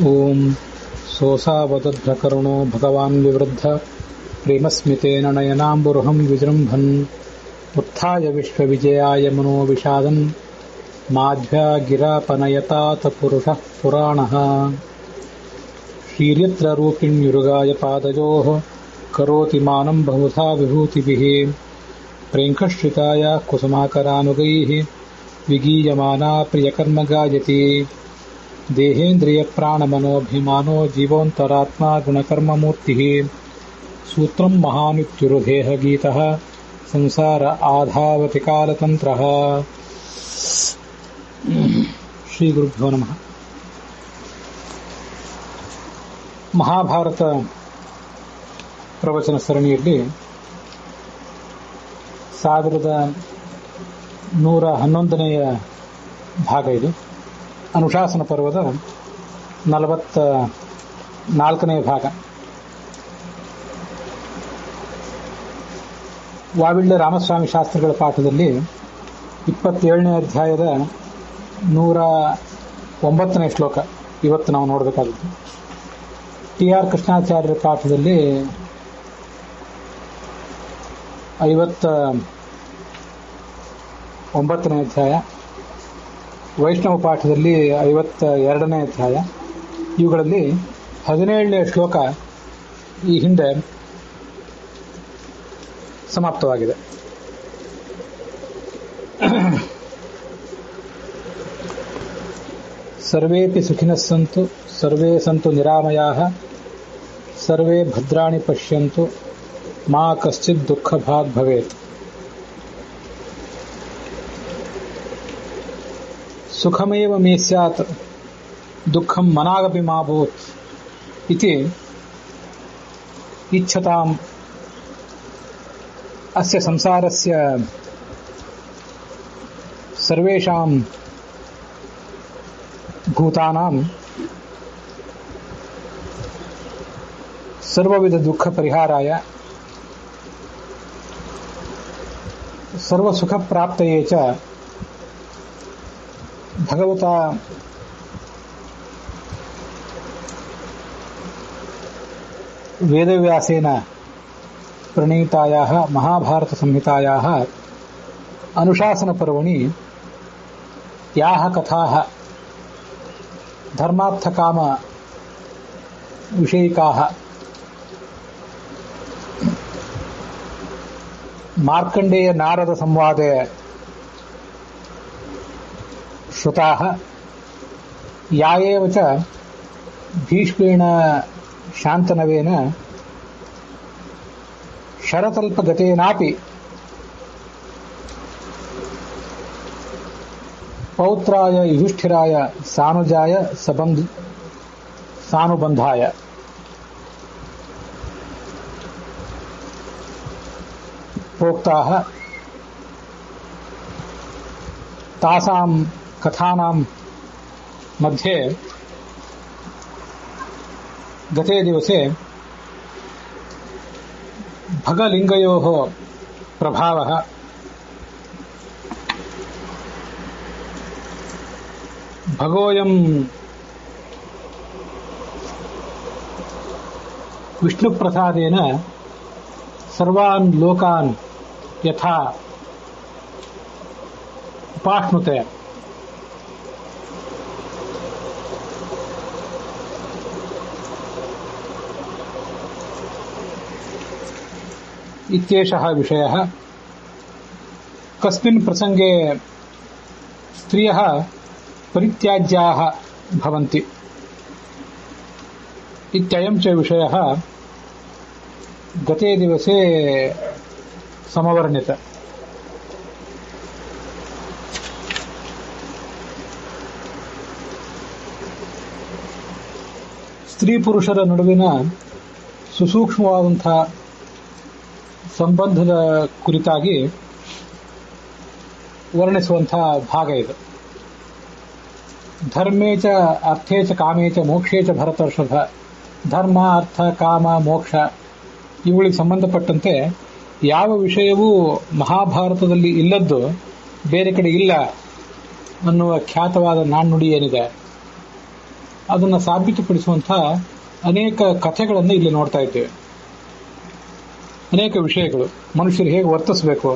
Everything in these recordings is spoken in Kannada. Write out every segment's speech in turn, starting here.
ಓಂ ಸೋಸಾವದಧ್ರಕರುಣೋ ಭಗವಾನ್ ವಿವೃದ್ಧ ಪ್ರೇಮಸ್ಮಿತೇನ ನಯನಾಂಬುರುಹಂ ವಿಜೃಂಭನ್ ಉತ್ಥಾಯ ವಿಶ್ವವಿಜಯಾಯ ಮನೋ ವಿಷಾದನ್ ಮಾಧ್ವ್ಯಾ ಗಿರಾಪನಯತಾತ ಪುರುಷಃ ಪುರಾಣಃ ಶ್ರೀರ್ಯತ್ರ ರೂಪಿಣ್ಯುರುಗಾಯ ಪಾದಯೋಃ ಕರೋತಿ ಮಾನಂ ಬಹುಧಾ ವಿಭೂತಿಭಿಃ ಪ್ರೇಂಖಶ್ರಿತಾಯ ಕುಸುಮಾಕರಾನುಗೈಃ ವಿಗೀಯಮಾನಾ ಪ್ರಿಯಕರ್ಮ ಗಾಯತಿ ದೇಹೇಂದ್ರಿಯ ಪ್ರಾಣಮನೋಭಿಮಾನೋ ಜೀವೋಂತರಾತ್ಮ ಗುಣಕರ್ಮಮೂರ್ತಿಃ ಸೂತ್ರಂ ಮಹಾನಿತ್ಯುರುದೇಹ ಗೀತಃ ಸಂಸಾರ ಆಧಾವತಿ ಕಾಲತಂತ್ರಃ. ಶ್ರೀ ಗುರುಭ್ಯೋ ನಮಃ. ಮಹಾಭಾರತ ಪ್ರವಚನ ಸರಣಿಯಲ್ಲಿ 1111ನೇ ಭಾಗ ಇದು. ಅನುಶಾಸನ ಪರ್ವದ 44ನೇ ಭಾಗ. ವಾವಿಳ್ಳ ರಾಮಸ್ವಾಮಿ ಶಾಸ್ತ್ರಿಗಳ ಪಾಠದಲ್ಲಿ 27ನೇ ಅಧ್ಯಾಯದ 109ನೇ ಶ್ಲೋಕ ಇವತ್ತು ನಾವು ನೋಡಬೇಕಾದದ್ದು. ಟಿ.ಆರ್. ಕೃಷ್ಣಾಚಾರ್ಯರ ಪಾಠದಲ್ಲಿ 59ನೇ ಅಧ್ಯಾಯ, ವೈಷ್ಣವ ಪಾಠದಲ್ಲಿ 52ನೇ ಅಧ್ಯಾಯ. ಇವುಗಳಲ್ಲಿ 17ನೇ ಶ್ಲೋಕ ಈ ಹಿಂದೆ ಸಮಾಪ್ತವಾಗಿದೆ. ಸರ್ವೇಪಿ ಸುಖಿನಃ ಸಂತು, ಸರ್ವೇ ಸಂತು ನಿರಾಮಯಾಃ, ಸರ್ವೇ ಭದ್ರಾಣಿ ಪಶ್ಯಂತು, ಮಾ ಕಶ್ಚಿತ್ ದುಃಖಭಾಗ್ ಭವೇತ್. ಸುಖಮೇವ ಮೇ ಸ್ಯಾತ್ ದುಃಖಂ ಮನಾಗಪಿ ಮಾ ಭೂತ್ ಇತಿ ಇಚ್ಛತಾಂ ಅಸ್ಯ ಸಂಸಾರಸ್ಯ ಸರ್ವೇಷಾಂ ಭೂತಾನಾಂ ಸರ್ವವಿಧ ದುಃಖ ಪರಿಹಾರಾಯ ಸರ್ವಸುಖ ಪ್ರಾಪ್ತಯೇ ಚ ಭಗವತಾ ವೇದವ್ಯಾಸೇನ ಪ್ರಣೀತಾಯಾಃ ಮಹಾಭಾರತ ಸಂಹಿತಾಯಾಃ ಅನುಶಾಸನ ಪರ್ವಣಿ ಯಾಃ ಕಥಾಃ ಧರ್ಮಾರ್ಥಕಾಮ ವಿಷಯಿಕಾಃ ಮಾರ್ಕಂಡೇಯ ನಾರದ ಸಂವಾದೆ ಶ್ರುತಾಃ ಯಾ ಏವ ಚ ಭೀಷ್ಮೇಣ ಶಾಂತನವೇನ ಶರತಲ್ಪಗತೇನಾಪಿ ಪೌತ್ರಾಯ ಯುಧಿಷ್ಠಿರಾಯ ಸಾನುಜಾಯ ಸಾನುಬಂಧಾಯ ಪ್ರೋಕ್ತಾಃ ತಾಸಾಂ ಕಥಾನಾಂ ಮಧ್ಯೆ ಗತೆ ದಿವಸೆ ಭಗಲಿಂಗಯೋಃ ಪ್ರಭಾವಃ ಭಗೋಯಂ ವಿಷ್ಣುಪ್ರಸಾದೇನ ಸರ್ವಾನ್ ಲೋಕಾನ್ ಯಥಾ ಉಪಾಶ್ನುತೆ ಇತ್ಯೇಷಃ ವಿಷಯಃ. ಕಸ್ಮಿನ್ ಪ್ರಸಂಗೆ ಸ್ತ್ರಿಯಃ ಪರಿತ್ಯಾಜ್ಯಾಃ ಭವಂತಿ ಇತ್ಯಯಂ ಚ ವಿಷಯಃ ಗತೆ ದಿವಸೆ ಸಮವರ್ಣಿತ. ಸ್ತ್ರೀ ಪುರುಷರ ನಡುವಿನ ಸುಸೂಕ್ಷ್ಮವಾದಂತಹ ಸಂಬಂಧದ ಕುರಿತಾಗಿ ವರ್ಣಿಸುವಂತಹ ಭಾಗ ಇದು. ಧರ್ಮೇ ಚ ಅರ್ಥೇ ಚ ಕಾಮೇ ಚ ಮೋಕ್ಷೇ ಚ ಭರತರ್ಷಭ. ಧರ್ಮ, ಅರ್ಥ, ಕಾಮ, ಮೋಕ್ಷ ಇವುಗಳಿಗೆ ಸಂಬಂಧಪಟ್ಟಂತೆ ಯಾವ ವಿಷಯವೂ ಮಹಾಭಾರತದಲ್ಲಿ ಇಲ್ಲದ್ದು ಬೇರೆ ಕಡೆ ಇಲ್ಲ ಅನ್ನುವ ಖ್ಯಾತವಾದ ನಾಣ್ಣುಡಿ ಏನಿದೆ ಅದನ್ನು ಸಾಬೀತುಪಡಿಸುವಂತಹ ಅನೇಕ ಕಥೆಗಳನ್ನು ಇಲ್ಲಿ ನೋಡ್ತಾ ಇದ್ದೇವೆ. ಅನೇಕ ವಿಷಯಗಳು, ಮನುಷ್ಯರು ಹೇಗೆ ವರ್ತಿಸಬೇಕು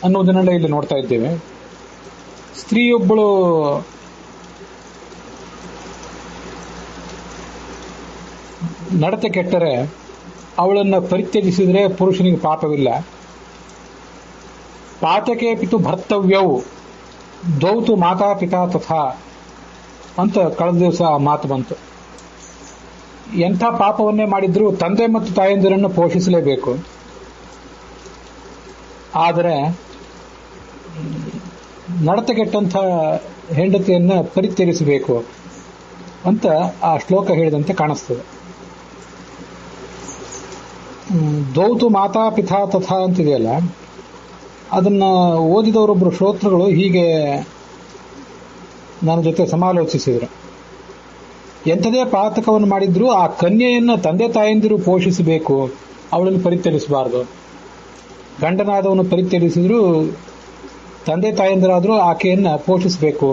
ಅನ್ನೋದನ್ನೆಲ್ಲ ಇಲ್ಲಿ ನೋಡ್ತಾ ಇದ್ದೇವೆ. ಸ್ತ್ರೀಯೊಬ್ಬಳು ನಡತೆ ಕೆಟ್ಟರೆ ಅವಳನ್ನು ಪರಿತ್ಯಜಿಸಿದರೆ ಪುರುಷನಿಗೆ ಪಾಪವಿಲ್ಲ. ಪಾತಕೆ ಪಿತು ಭರ್ತವ್ಯವು ದ್ವೌತು ಮಾತಾ ಪಿತಾ ತಥಾ ಅಂತ ಕಳೆದ ದಿವಸ ಮಾತು ಬಂತು. ಎಂಥ ಪಾಪವನ್ನೇ ಮಾಡಿದ್ರೂ ತಂದೆ ಮತ್ತು ತಾಯಂದಿರನ್ನು ಪೋಷಿಸಲೇಬೇಕು. ಆದರೆ ನಡತೆಗೆಟ್ಟಂಥ ಹೆಂಡತಿಯನ್ನ ಪರಿತ್ಯಜಿಸಬೇಕು ಅಂತ ಆ ಶ್ಲೋಕ ಹೇಳಿದಂತೆ ಕಾಣಿಸ್ತದೆ. ದ್ವೌತು ಮಾತಾ ಪಿತಾ ತಥಾ ಅಂತಿದೆಯಲ್ಲ, ಅದನ್ನ ಓದಿದವರೊಬ್ಬರು ಶ್ರೋತೃಗಳು ಹೀಗೆ ನನ್ನ ಜೊತೆ ಸಮಾಲೋಚಿಸಿದರು. ಎಂಥದೇ ಪಾತಕವನ್ನು ಮಾಡಿದ್ರೂ ಆ ಕನ್ಯೆಯನ್ನು ತಂದೆ ತಾಯಂದಿರು ಪೋಷಿಸಬೇಕು, ಅವಳನ್ನು ಪರಿತ್ಯಜಿಸಬಾರದು. ಗಂಡನಾದವನು ಪರಿತ್ಯಜಿಸಿದ್ರು ತಂದೆ ತಾಯಂದಿರಾದರೂ ಆಕೆಯನ್ನು ಪೋಷಿಸಬೇಕು.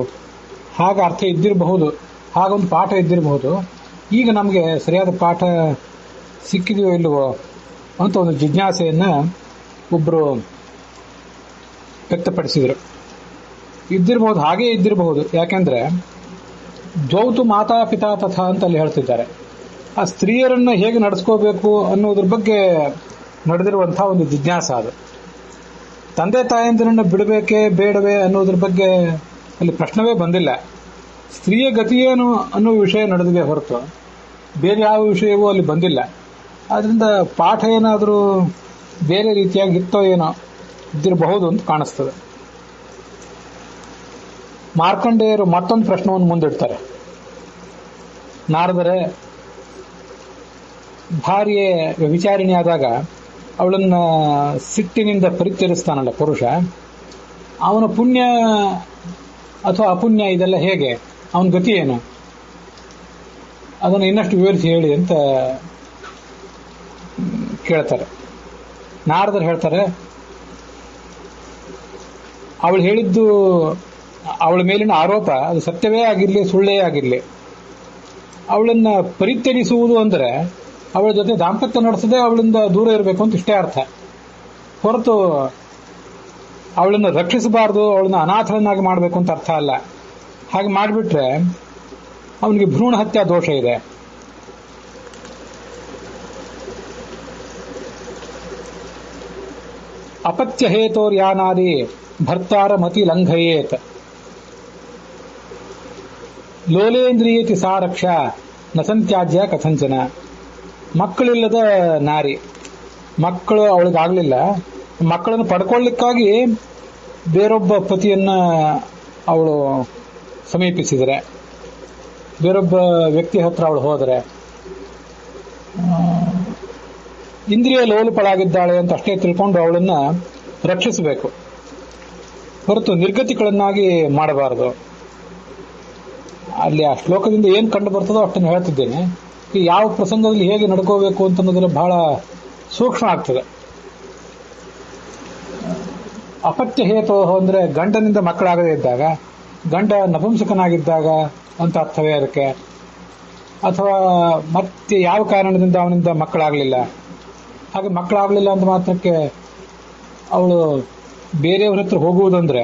ಹಾಗ ಅರ್ಥ ಇದ್ದಿರಬಹುದು, ಹಾಗೊಂದು ಪಾಠ ಇದ್ದಿರಬಹುದು. ಈಗ ನಮಗೆ ಸರಿಯಾದ ಪಾಠ ಸಿಕ್ಕಿದೆಯೋ ಇಲ್ಲವೋ ಅಂತ ಒಂದು ಜಿಜ್ಞಾಸೆಯನ್ನು ಒಬ್ಬರು ವ್ಯಕ್ತಪಡಿಸಿದರು. ಇದ್ದಿರಬಹುದು, ಹಾಗೇ ಇದ್ದಿರಬಹುದು. ಯಾಕೆಂದ್ರೆ ದ್ವೌತು ಮಾತಾ ಪಿತಾ ತಥಾ ಅಂತ ಅಲ್ಲಿ ಹೇಳ್ತಿದ್ದಾರೆ. ಆ ಸ್ತ್ರೀಯರನ್ನ ಹೇಗೆ ನಡೆಸ್ಕೋಬೇಕು ಅನ್ನೋದ್ರ ಬಗ್ಗೆ ನಡೆದಿರುವಂತಹ ಒಂದು ಜಿಜ್ಞಾಸ ಅದು. ತಂದೆ ತಾಯಂದಿರನ್ನ ಬಿಡಬೇಕೇ ಬೇಡವೇ ಅನ್ನೋದ್ರ ಬಗ್ಗೆ ಅಲ್ಲಿ ಪ್ರಶ್ನವೇ ಬಂದಿಲ್ಲ. ಸ್ತ್ರೀಯ ಗತಿಯೇನು ಅನ್ನೋ ವಿಷಯ ನಡೆದಿದೆ ಹೊರತು ಬೇರೆ ಯಾವ ವಿಷಯವೂ ಅಲ್ಲಿ ಬಂದಿಲ್ಲ. ಆದ್ರಿಂದ ಪಾಠ ಏನಾದರೂ ಬೇರೆ ರೀತಿಯಾಗಿ ಇತ್ತೋ ಏನೋ ಇದ್ದಿರಬಹುದು ಅಂತ ಕಾಣಿಸ್ತದೆ. ಮಾರ್ಕಂಡೇಯರು ಮತ್ತೊಂದು ಪ್ರಶ್ನವನ್ನು ಮುಂದಿಡ್ತಾರೆ. ನಾರದರೆ ಭಾರ್ಯೆ ವಿಚಾರಣೆ ಆದಾಗ ಅವಳನ್ನ ಸಿಟ್ಟಿನಿಂದ ಪರಿತ್ಯಜಿಸ್ತಾನಲ್ಲ ಪುರುಷ, ಅವನ ಪುಣ್ಯ ಅಥವಾ ಅಪುಣ್ಯ ಇದೆಲ್ಲ ಹೇಗೆ, ಅವನ ಗತಿ ಏನು, ಅದನ್ನು ಇನ್ನಷ್ಟು ವಿವರಿಸಿ ಹೇಳಿ ಅಂತ ಕೇಳ್ತಾರೆ. ನಾರದರು ಹೇಳ್ತಾರೆ, ಅವಳು ಹೇಳಿದ್ದು, ಅವಳ ಮೇಲಿನ ಆರೋಪ ಅದು ಸತ್ಯವೇ ಆಗಿರಲಿ ಸುಳ್ಳೇ ಆಗಿರಲಿ, ಅವಳನ್ನ ಪರಿತ್ಯಜಿಸುವುದು ಅಂದರೆ ಅವಳ ಜೊತೆ ದಾಂಪತ್ಯ ನಡೆಸದೆ ಅವಳಿಂದ ದೂರ ಇರಬೇಕು ಅಂತ ಇಷ್ಟೇ ಅರ್ಥ ಹೊರತು ಅವಳನ್ನು ರಕ್ಷಿಸಬಾರದು, ಅವಳನ್ನ ಅನಾಥರನ್ನಾಗಿ ಮಾಡಬೇಕು ಅಂತ ಅರ್ಥ ಅಲ್ಲ. ಹಾಗೆ ಮಾಡಿಬಿಟ್ರೆ ಅವನಿಗೆ ಭ್ರೂಣ ಹತ್ಯಾ ದೋಷ ಇದೆ. ಅಪತ್ಯ ಹೇತೋರ್ಯಾನಾದಿ ಭರ್ತಾರ ಮತಿ ಲಂಘಯೇತ್ ಲೋಲೇಂದ್ರಿಯತಿ ಸಾ ರಕ್ಷಾ ನಸಂತ್ಯಾಜ್ಯ ಕಥಂಚನ. ಮಕ್ಕಳಿಲ್ಲದ ನಾರಿ, ಮಕ್ಕಳು ಅವಳಿಗಾಗಲಿಲ್ಲ, ಮಕ್ಕಳನ್ನು ಪಡ್ಕೊಳ್ಳಿಕ್ಕಾಗಿ ಬೇರೊಬ್ಬ ಪತಿಯನ್ನ ಅವಳು ಸಮೀಪಿಸಿದರೆ, ಬೇರೊಬ್ಬ ವ್ಯಕ್ತಿ ಹತ್ರ ಅವಳು ಹೋದರೆ ಇಂದ್ರಿಯ ಲೋಲುಪಳಾಗಿದ್ದಾಳೆ ಅಂತ ಅಷ್ಟೇ ತಿಳ್ಕೊಂಡು ಅವಳನ್ನ ರಕ್ಷಿಸಬೇಕು ಹೊರತು ನಿರ್ಗತಿಗಳನ್ನಾಗಿ ಮಾಡಬಾರದು. ಅಲ್ಲಿ ಆ ಶ್ಲೋಕದಿಂದ ಏನು ಕಂಡು ಬರ್ತದೋ ಅಷ್ಟನ್ನು ಹೇಳ್ತಿದ್ದೇನೆ. ಈ ಯಾವ ಪ್ರಸಂಗದಲ್ಲಿ ಹೇಗೆ ನಡ್ಕೋಬೇಕು ಅಂತನ್ನೋದ್ರ ಬಹಳ ಸೂಕ್ಷ್ಮ ಆಗ್ತದೆ. ಅಪತ್ಯ ಹೇತೋ ಅಂದ್ರೆ ಗಂಡನಿಂದ ಮಕ್ಕಳಾಗದೇ ಇದ್ದಾಗ, ಗಂಡ ನಪುಂಸಕನಾಗಿದ್ದಾಗ ಅಂತ ಅರ್ಥವೇ ಅದಕ್ಕೆ, ಅಥವಾ ಮತ್ತೆ ಯಾವ ಕಾರಣದಿಂದ ಅವನಿಂದ ಮಕ್ಕಳಾಗಲಿಲ್ಲ, ಹಾಗೆ ಮಕ್ಕಳಾಗಲಿಲ್ಲ ಅಂತ ಮಾತ್ರಕ್ಕೆ ಅವಳು ಬೇರೆಯವ್ರ ಹತ್ರ ಹೋಗುವುದಂದ್ರೆ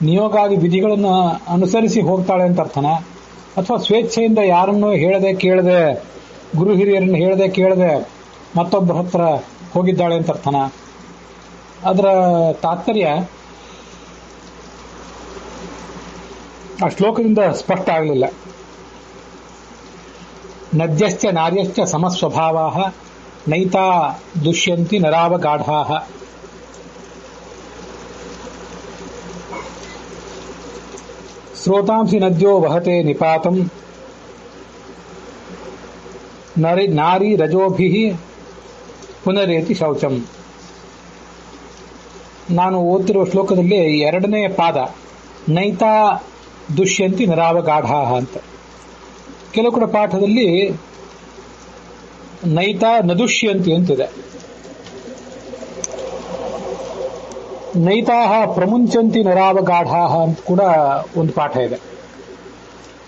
ನಿಯೋಗಾದಿ ವಿಧಿಗಳನ್ನು ಅನುಸರಿಸಿ ಹೋಗ್ತಾಳೆ ಅಂತ ಅರ್ಥನ, ಅಥವಾ ಸ್ವೇಚ್ಛೆಯಿಂದ ಯಾರನ್ನು ಹೇಳದೆ ಕೇಳದೆ, ಗುರು ಹಿರಿಯರನ್ನು ಹೇಳದೆ ಕೇಳದೆ ಮತ್ತೊಬ್ಬರ ಹತ್ರ ಹೋಗಿದ್ದಾಳೆ ಅಂತ ಅರ್ಥನ. ಅದರ ತಾತ್ಪರ್ಯ ಆ ಶ್ಲೋಕದಿಂದ ಸ್ಪಷ್ಟ ಆಗಲಿಲ್ಲ. ನದ್ಯಶ್ಚ ನಾರ್ಯಶ್ಚ ಸಮಸ್ವಭಾವಾ ನೈತಾ ದುಷ್ಯಂತಿ ನರಾವಗಾಢಾ. ಸ್ರೋತಾಂಸಿ ನದ್ಯೋ ವಹತೆ ನಿಪಾತಂ ನಾರಿ ರಜೋಭಿ ಪುನರೇತಿ ಶೌಚಂ. ನಾನು ಓದ್ತಿರುವ ಶ್ಲೋಕದಲ್ಲಿ ಎರಡನೇ ಪಾದ ನೈತಾ ದುಷ್ಯಂತಿ ನರಾವಗಾಢಾ ಅಂತ. ಕೆಲವು ಕಡೆ ಪಾಠದಲ್ಲಿ ನೈತಾ ನದುಷ್ಯಂತಿ ಅಂತಿದೆ. ನೈತಾಹ ಪ್ರಮುಂಚಂತಿ ನರಾವಗಾಢಾ ಅಂತ ಕೂಡ ಒಂದು ಪಾಠ ಇದೆ.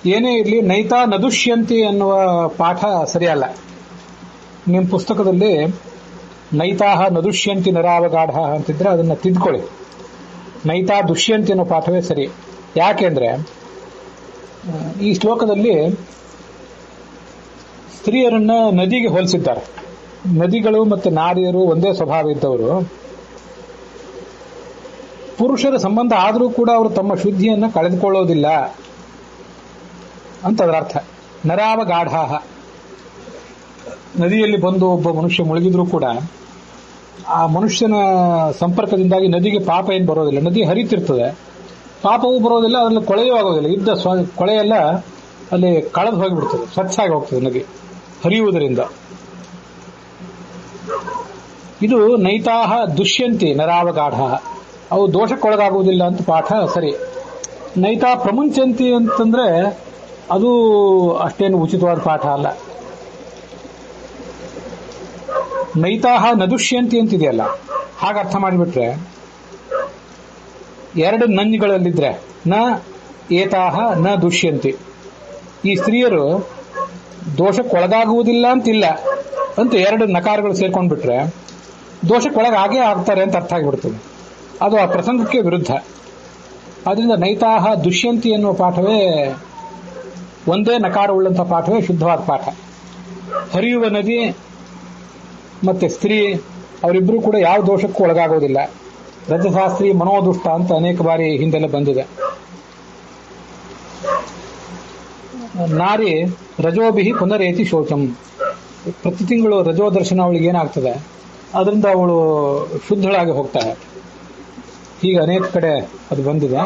ಏನೇ ಇರಲಿ, ನೈತಾ ನದುಷ್ಯಂತಿ ಅನ್ನುವ ಪಾಠ ಸರಿಯಲ್ಲ. ನಿಮ್ಮ ಪುಸ್ತಕದಲ್ಲಿ ನೈತಾಹ ನದುಷ್ಯಂತಿ ನರಾವಗಾಢ ಅಂತಿದ್ರೆ ಅದನ್ನ ತಿದ್ಕೊಳ್ಳಿ. ನೈತಾ ದುಷ್ಯಂತಿ ಅನ್ನೋ ಪಾಠವೇ ಸರಿ. ಯಾಕೆಂದ್ರೆ ಈ ಶ್ಲೋಕದಲ್ಲಿ ಸ್ತ್ರೀಯರನ್ನ ನದಿಗೆ ಹೋಲಿಸಿದ್ದಾರೆ. ನದಿಗಳು ಮತ್ತು ನಾರಿಯರು ಒಂದೇ ಸ್ವಭಾವ ಇದ್ದವರು. ಪುರುಷರ ಸಂಬಂಧ ಆದರೂ ಕೂಡ ಅವರು ತಮ್ಮ ಶುದ್ಧಿಯನ್ನು ಕಳೆದುಕೊಳ್ಳೋದಿಲ್ಲ ಅಂತ ಅದರ ಅರ್ಥ. ನರಾವಗಾಢ, ನದಿಯಲ್ಲಿ ಬಂದು ಒಬ್ಬ ಮನುಷ್ಯ ಮುಳುಗಿದ್ರೂ ಕೂಡ ಆ ಮನುಷ್ಯನ ಸಂಪರ್ಕದಿಂದಾಗಿ ನದಿಗೆ ಪಾಪ ಏನು ಬರೋದಿಲ್ಲ. ನದಿ ಹರಿತಿರ್ತದೆ, ಪಾಪವೂ ಬರೋದಿಲ್ಲ, ಅದರಲ್ಲಿ ಕೊಳೆಯೂ ಆಗೋದಿಲ್ಲ. ಇದ್ದ ಕೊಳೆಯೆಲ್ಲ ಅಲ್ಲಿ ಕಳೆದು ಹೋಗಿಬಿಡ್ತದೆ, ಸ್ವಚ್ಛಾಗಿ ಹೋಗ್ತದೆ ನದಿ ಹರಿಯುವುದರಿಂದ. ಇದು ನೈತಾಹ ದುಷ್ಯಂತಿ ನರಾವಗಾಢ, ಅವು ದೋಷಕ್ಕೊಳಗಾಗುವುದಿಲ್ಲ ಅಂತ ಪಾಠ ಸರಿ. ನೈತಾ ಪ್ರಮುಂಚಂತಿ ಅಂತಂದ್ರೆ ಅದು ಅಷ್ಟೇನು ಉಚಿತವಾದ ಪಾಠ ಅಲ್ಲ. ನೈತಾಹ ನದುಷ್ಯಂತಿ ಅಂತಿದೆಯಲ್ಲ, ಹಾಗೆ ಅರ್ಥ ಮಾಡಿಬಿಟ್ರೆ ಎರಡು ನಂಜುಗಳಲ್ಲಿದ್ರೆ ನ ಏತಾಹ ನ ದುಷ್ಯಂತಿ, ಈ ಸ್ತ್ರೀಯರು ದೋಷಕ್ಕೊಳಗಾಗುವುದಿಲ್ಲ ಅಂತಿಲ್ಲ ಅಂತ ಎರಡು ನಕಾರಗಳು ಸೇರ್ಕೊಂಡ್ಬಿಟ್ರೆ ದೋಷಕ್ಕೊಳಗಾಗೇ ಆಗ್ತಾರೆ ಅಂತ ಅರ್ಥ ಆಗಿಬಿಡ್ತದೆ. ಅದು ಆ ಪ್ರಸಂಗಕ್ಕೆ ವಿರುದ್ಧ. ಆದ್ರಿಂದ ನೈತಾಹ ದುಷ್ಯಂತಿ ಎನ್ನುವ ಪಾಠವೇ, ಒಂದೇ ನಕಾರ ಉಳ್ಳಂತಹ ಪಾಠವೇ ಶುದ್ಧವಾದ ಪಾಠ. ಹರಿಯುವ ನದಿ ಮತ್ತೆ ಸ್ತ್ರೀ ಅವರಿಬ್ಬರೂ ಕೂಡ ಯಾವ ದೋಷಕ್ಕೂ ಒಳಗಾಗೋದಿಲ್ಲ. ರಜಶಾಸ್ತ್ರಿ ಮನೋದುಷ್ಟ ಅಂತ ಅನೇಕ ಬಾರಿ ಹಿಂದೆಲ್ಲ ಬಂದಿದೆ. ನಾರಿ ರಜೋಭಿಹಿ ಪುನರೇತಿ ಶೋಚಂ, ಪ್ರತಿ ತಿಂಗಳು ರಜೋ ದರ್ಶನ ಅವಳಿಗೆ ಏನಾಗ್ತದೆ, ಅದರಿಂದ ಅವಳು ಶುದ್ಧಳಾಗಿ ಹೋಗ್ತಾಳೆ. ಹೀಗೆ ಅನೇಕ ಕಡೆ ಅದು ಬಂದಿದೆ.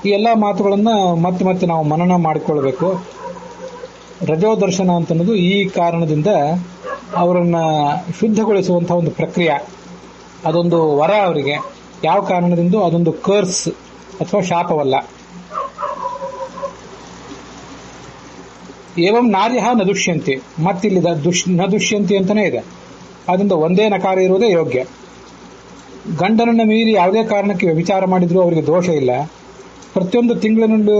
ಈ ಎಲ್ಲ ಮಾತುಗಳನ್ನು ಮತ್ತೆ ಮತ್ತೆ ನಾವು ಮನನ ಮಾಡಿಕೊಳ್ಬೇಕು. ರಜೋ ದರ್ಶನ ಅಂತನ್ನೋದು ಈ ಕಾರಣದಿಂದ ಅವರನ್ನ ಶುದ್ಧಗೊಳಿಸುವಂತಹ ಒಂದು ಪ್ರಕ್ರಿಯೆ. ಅದೊಂದು ವರ ಅವರಿಗೆ. ಯಾವ ಕಾರಣದಿಂದ ಅದೊಂದು ಕರ್ಸ್ ಅಥವಾ ಶಾಪವಲ್ಲ. ಏವಂ ನಾರ್ಯಃ ನ ದುಷ್ಯಂತಿ, ಮತ್ತಿಲ್ಲಿ ನ ದುಷ್ಯಂತಿ ಅಂತಾನೆ ಇದೆ. ಅದರಿಂದ ಒಂದೇ ನಕಾರ ಇರುವುದೇ ಯೋಗ್ಯ. ಗಂಡನನ್ನ ಮೀರಿ ಯಾವುದೇ ಕಾರಣಕ್ಕೆ ವ್ಯಭಿಚಾರ ಮಾಡಿದ್ರೂ ಅವರಿಗೆ ದೋಷ ಇಲ್ಲ. ಪ್ರತಿಯೊಂದು ತಿಂಗಳಿನಲ್ಲೂ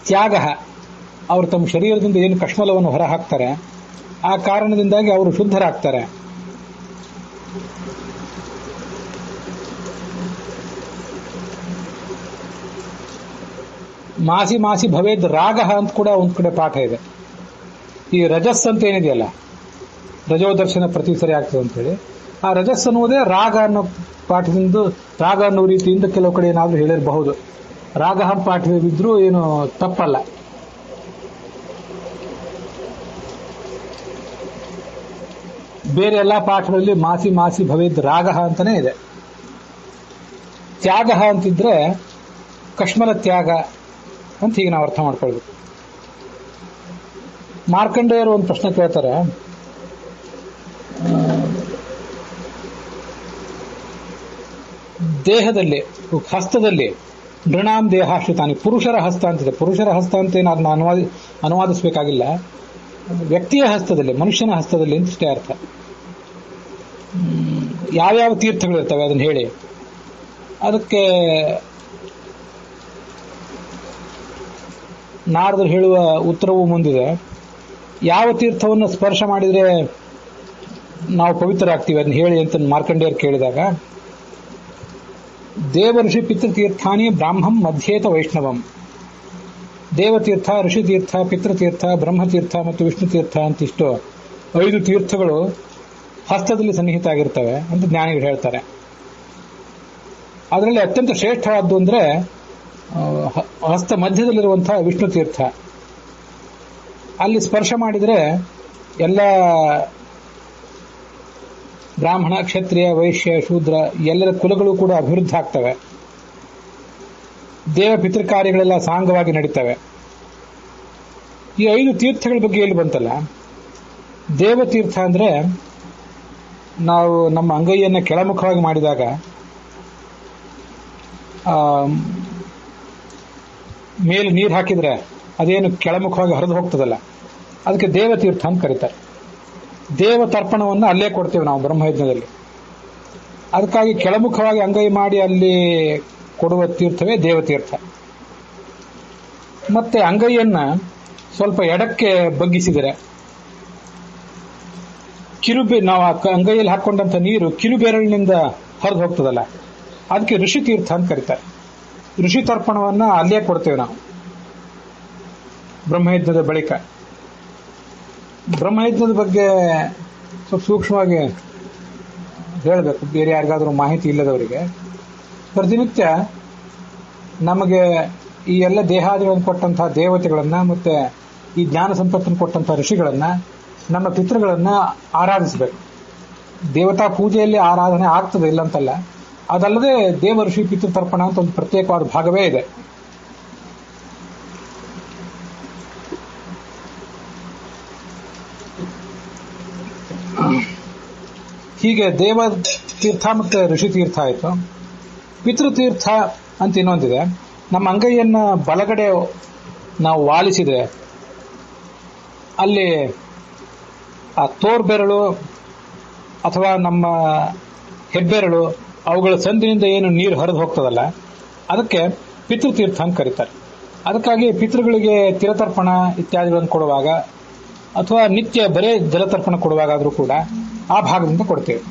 ತ್ಯಾಗ, ಅವರು ತಮ್ಮ ಶರೀರದಿಂದ ಏನು ಕಶ್ಮಲವನ್ನು ಹೊರ ಹಾಕ್ತಾರೆ, ಆ ಕಾರಣದಿಂದಾಗಿ ಅವರು ಶುದ್ಧರಾಗ್ತಾರೆ. ಮಾಸಿ ಮಾಸಿ ಭವೇದ್ ರಾಗ ಅಂತ ಕೂಡ ಒಂದ್ ಕಡೆ ಪಾಠ ಇದೆ. ಈ ರಜಸ್ ಅಂತ ಏನಿದೆಯಲ್ಲ, ರಜೋದರ್ಶನ ಪ್ರತಿ ಸರಿ ಆಗ್ತದೆ ಅಂತೇಳಿ, ಆ ರಜಸ್ ಅನ್ನುವುದೇ ರಾಗ ಅನ್ನೋ ಪಾಠದಿಂದ, ರಾಗ ಅನ್ನೋ ರೀತಿಯಿಂದ ಕೆಲವು ಕಡೆ ಏನಾದರೂ ಹೇಳಿರಬಹುದು. ರಾಗ ಪಾಠವಿದ್ರೂ ಏನು ತಪ್ಪಲ್ಲ. ಬೇರೆ ಎಲ್ಲಾ ಪಾಠಗಳಲ್ಲಿ ಮಾಸಿ ಮಾಸಿ ಭವೇದ್ ರಾಗ ಅಂತಾನೆ ಇದೆ. ತ್ಯಾಗ ಅಂತಿದ್ರೆ ಕಶ್ಮಲ ತ್ಯಾಗ ಅಂತ ಹೀಗೆ ನಾವು ಅರ್ಥ ಮಾಡ್ಕೊಳ್ಬೇಕು. ಮಾರ್ಕಂಡೇಯರು ಒಂದು ಪ್ರಶ್ನೆ ಕೇಳ್ತಾರೆ, ದೇಹದಲ್ಲಿ ಹಸ್ತದಲ್ಲಿ ನೃಣಾಂ ದೇಹಾಶ್ರಿತಾನಿ, ಪುರುಷರ ಹಸ್ತ ಅಂತಿದೆ. ಪುರುಷರ ಹಸ್ತ ಅಂತ ಏನು ಅದನ್ನ ಅನುವಾದಿಸಬೇಕಾಗಿಲ್ಲ. ವ್ಯಕ್ತಿಯ ಹಸ್ತದಲ್ಲಿ, ಮನುಷ್ಯನ ಹಸ್ತದಲ್ಲಿ ಅಂತಷ್ಟೇ ಅರ್ಥ. ಯಾವ್ಯಾವ ತೀರ್ಥಗಳಿರ್ತವೆ ಅದನ್ನ ಹೇಳಿ. ಅದಕ್ಕೆ ನಾರದರು ಹೇಳುವ ಉತ್ತರವೂ ಮುಂದಿದೆ. ಯಾವ ತೀರ್ಥವನ್ನು ಸ್ಪರ್ಶ ಮಾಡಿದರೆ ನಾವು ಪವಿತ್ರರಾಗ್ತೀವಿ ಅದನ್ನ ಹೇಳಿ ಅಂತ ಮಾರ್ಕಂಡೇಯರು ಕೇಳಿದಾಗ, ದೇವಋಷಿ ಪಿತೃತೀರ್ಥಾನಿ ಬ್ರಾಹ್ಮಂ ಮಧ್ಯೇತ ವೈಷ್ಣವಂ. ದೇವತೀರ್ಥ, ಋಷಿತೀರ್ಥ, ಪಿತೃತೀರ್ಥ, ಬ್ರಹ್ಮತೀರ್ಥ ಮತ್ತು ವಿಷ್ಣುತೀರ್ಥ ಅಂತಿಷ್ಟು 5 ತೀರ್ಥಗಳು ಹಸ್ತದಲ್ಲಿ ಸನ್ನಿಹಿತ ಆಗಿರ್ತವೆ ಅಂತ ಜ್ಞಾನಿಗಳು ಹೇಳ್ತಾರೆ. ಅದರಲ್ಲಿ ಅತ್ಯಂತ ಶ್ರೇಷ್ಠವಾದ್ದು ಅಂದ್ರೆ ಹಸ್ತ ಮಧ್ಯದಲ್ಲಿರುವಂತಹ ವಿಷ್ಣು ತೀರ್ಥ. ಅಲ್ಲಿ ಸ್ಪರ್ಶ ಮಾಡಿದರೆ ಎಲ್ಲ ಬ್ರಾಹ್ಮಣ, ಕ್ಷತ್ರಿಯ, ವೈಶ್ಯ, ಶೂದ್ರ ಎಲ್ಲರ ಕುಲಗಳು ಕೂಡ ಅಭಿವೃದ್ಧಿ ಆಗ್ತವೆ. ದೇವ ಪಿತೃಕಾರ್ಯಗಳೆಲ್ಲ ಸಾಂಗವಾಗಿ ನಡೀತವೆ. ಈ 5 ತೀರ್ಥಗಳ ಬಗ್ಗೆ ಎಲ್ಲಿ ಬಂತಲ್ಲ. ದೇವತೀರ್ಥ ಅಂದ್ರೆ ನಾವು ನಮ್ಮ ಅಂಗೈಯನ್ನ ಕೆಳಮುಖವಾಗಿ ಮಾಡಿದಾಗ ಮೇಲೆ ನೀರು ಹಾಕಿದ್ರೆ ಅದೇನು ಕೆಳಮುಖವಾಗಿ ಹರಿದು ಹೋಗ್ತದಲ್ಲ, ಅದಕ್ಕೆ ದೇವತೀರ್ಥ ಅಂತ ಕರೀತಾರೆ. ದೇವತರ್ಪಣವನ್ನು ಅಲ್ಲೇ ಕೊಡ್ತೇವೆ ನಾವು ಬ್ರಹ್ಮಯಜ್ಞದಲ್ಲಿ. ಅದಕ್ಕಾಗಿ ಕೆಳಮುಖವಾಗಿ ಅಂಗೈ ಮಾಡಿ ಅಲ್ಲಿ ಕೊಡುವ ತೀರ್ಥವೇ ದೇವತೀರ್ಥ. ಮತ್ತೆ ಅಂಗೈಯನ್ನ ಸ್ವಲ್ಪ ಎಡಕ್ಕೆ ಬಗ್ಗಿಸಿದರೆ ನಾವು ಅಂಗೈಯಲ್ಲಿ ಹಾಕೊಂಡಂತ ನೀರು ಕಿರುಬೆರಳಿನಿಂದ ಹರಿದು ಹೋಗ್ತದಲ್ಲ, ಅದಕ್ಕೆ ಋಷಿ ತೀರ್ಥ ಅಂತ ಕರೀತಾರೆ. ಋಷಿ ತರ್ಪಣವನ್ನ ಅಲ್ಲೇ ಕೊಡ್ತೇವೆ ನಾವು ಬ್ರಹ್ಮಯಜ್ಞದ ಬಳಿಕ. ಬ್ರಹ್ಮಯಜ್ಞದ ಬಗ್ಗೆ ಸ್ವಲ್ಪ ಸೂಕ್ಷ್ಮವಾಗಿ ಹೇಳಬೇಕು, ಬೇರೆ ಯಾರಿಗಾದ್ರೂ ಮಾಹಿತಿ ಇಲ್ಲದವರಿಗೆ. ಪ್ರತಿನಿತ್ಯ ನಮಗೆ ಈ ಎಲ್ಲ ದೇಹಾದಿಗಳನ್ನು ಕೊಟ್ಟಂತಹ ದೇವತೆಗಳನ್ನ ಮತ್ತೆ ಈ ಜ್ಞಾನ ಸಂಪತ್ತನ್ನು ಕೊಟ್ಟಂತಹ ಋಷಿಗಳನ್ನ, ನಮ್ಮ ಪಿತೃಗಳನ್ನ ಆರಾಧಿಸಬೇಕು. ದೇವತಾ ಪೂಜೆಯಲ್ಲಿ ಆರಾಧನೆ ಆಗ್ತದೆ ಇಲ್ಲ ಅಂತಲ್ಲ, ಅದಲ್ಲದೆ ದೇವ ಋಷಿ ಪಿತೃ ತರ್ಪಣ ಅಂತ ಒಂದು ಪ್ರತ್ಯೇಕವಾದ ಭಾಗವೇ ಇದೆ. ಹೀಗೆ ದೇವ ತೀರ್ಥ ಮತ್ತೆ ಋಷಿ ತೀರ್ಥ ಆಯಿತು. ಪಿತೃತೀರ್ಥ ಅಂತ ಇನ್ನೊಂದಿದೆ. ನಮ್ಮ ಅಂಗೈಯನ್ನ ಬಲಗಡೆ ನಾವು ವಾಲಿಸಿದ್ರೆ ಅಲ್ಲಿ ಆ ತೋರ್ಬೆರಳು ಅಥವಾ ನಮ್ಮ ಹೆಬ್ಬೆರಳು ಅವುಗಳ ಸಂದಿನಿಂದ ಏನು ನೀರು ಹರಿದು ಹೋಗ್ತದಲ್ಲ, ಅದಕ್ಕೆ ಪಿತೃತೀರ್ಥ ಅಂತ ಕರೀತಾರೆ. ಅದಕ್ಕಾಗಿ ಪಿತೃಗಳಿಗೆ ತಿರತರ್ಪಣ ಇತ್ಯಾದಿಗಳನ್ನು ಕೊಡುವಾಗ ಅಥವಾ ನಿತ್ಯ ಬರೇ ಜಲತರ್ಪಣ ಕೊಡುವಾಗಾದರೂ ಕೂಡ ಆ ಭಾಗದಿಂದ ಕೊಡ್ತೇವೆ.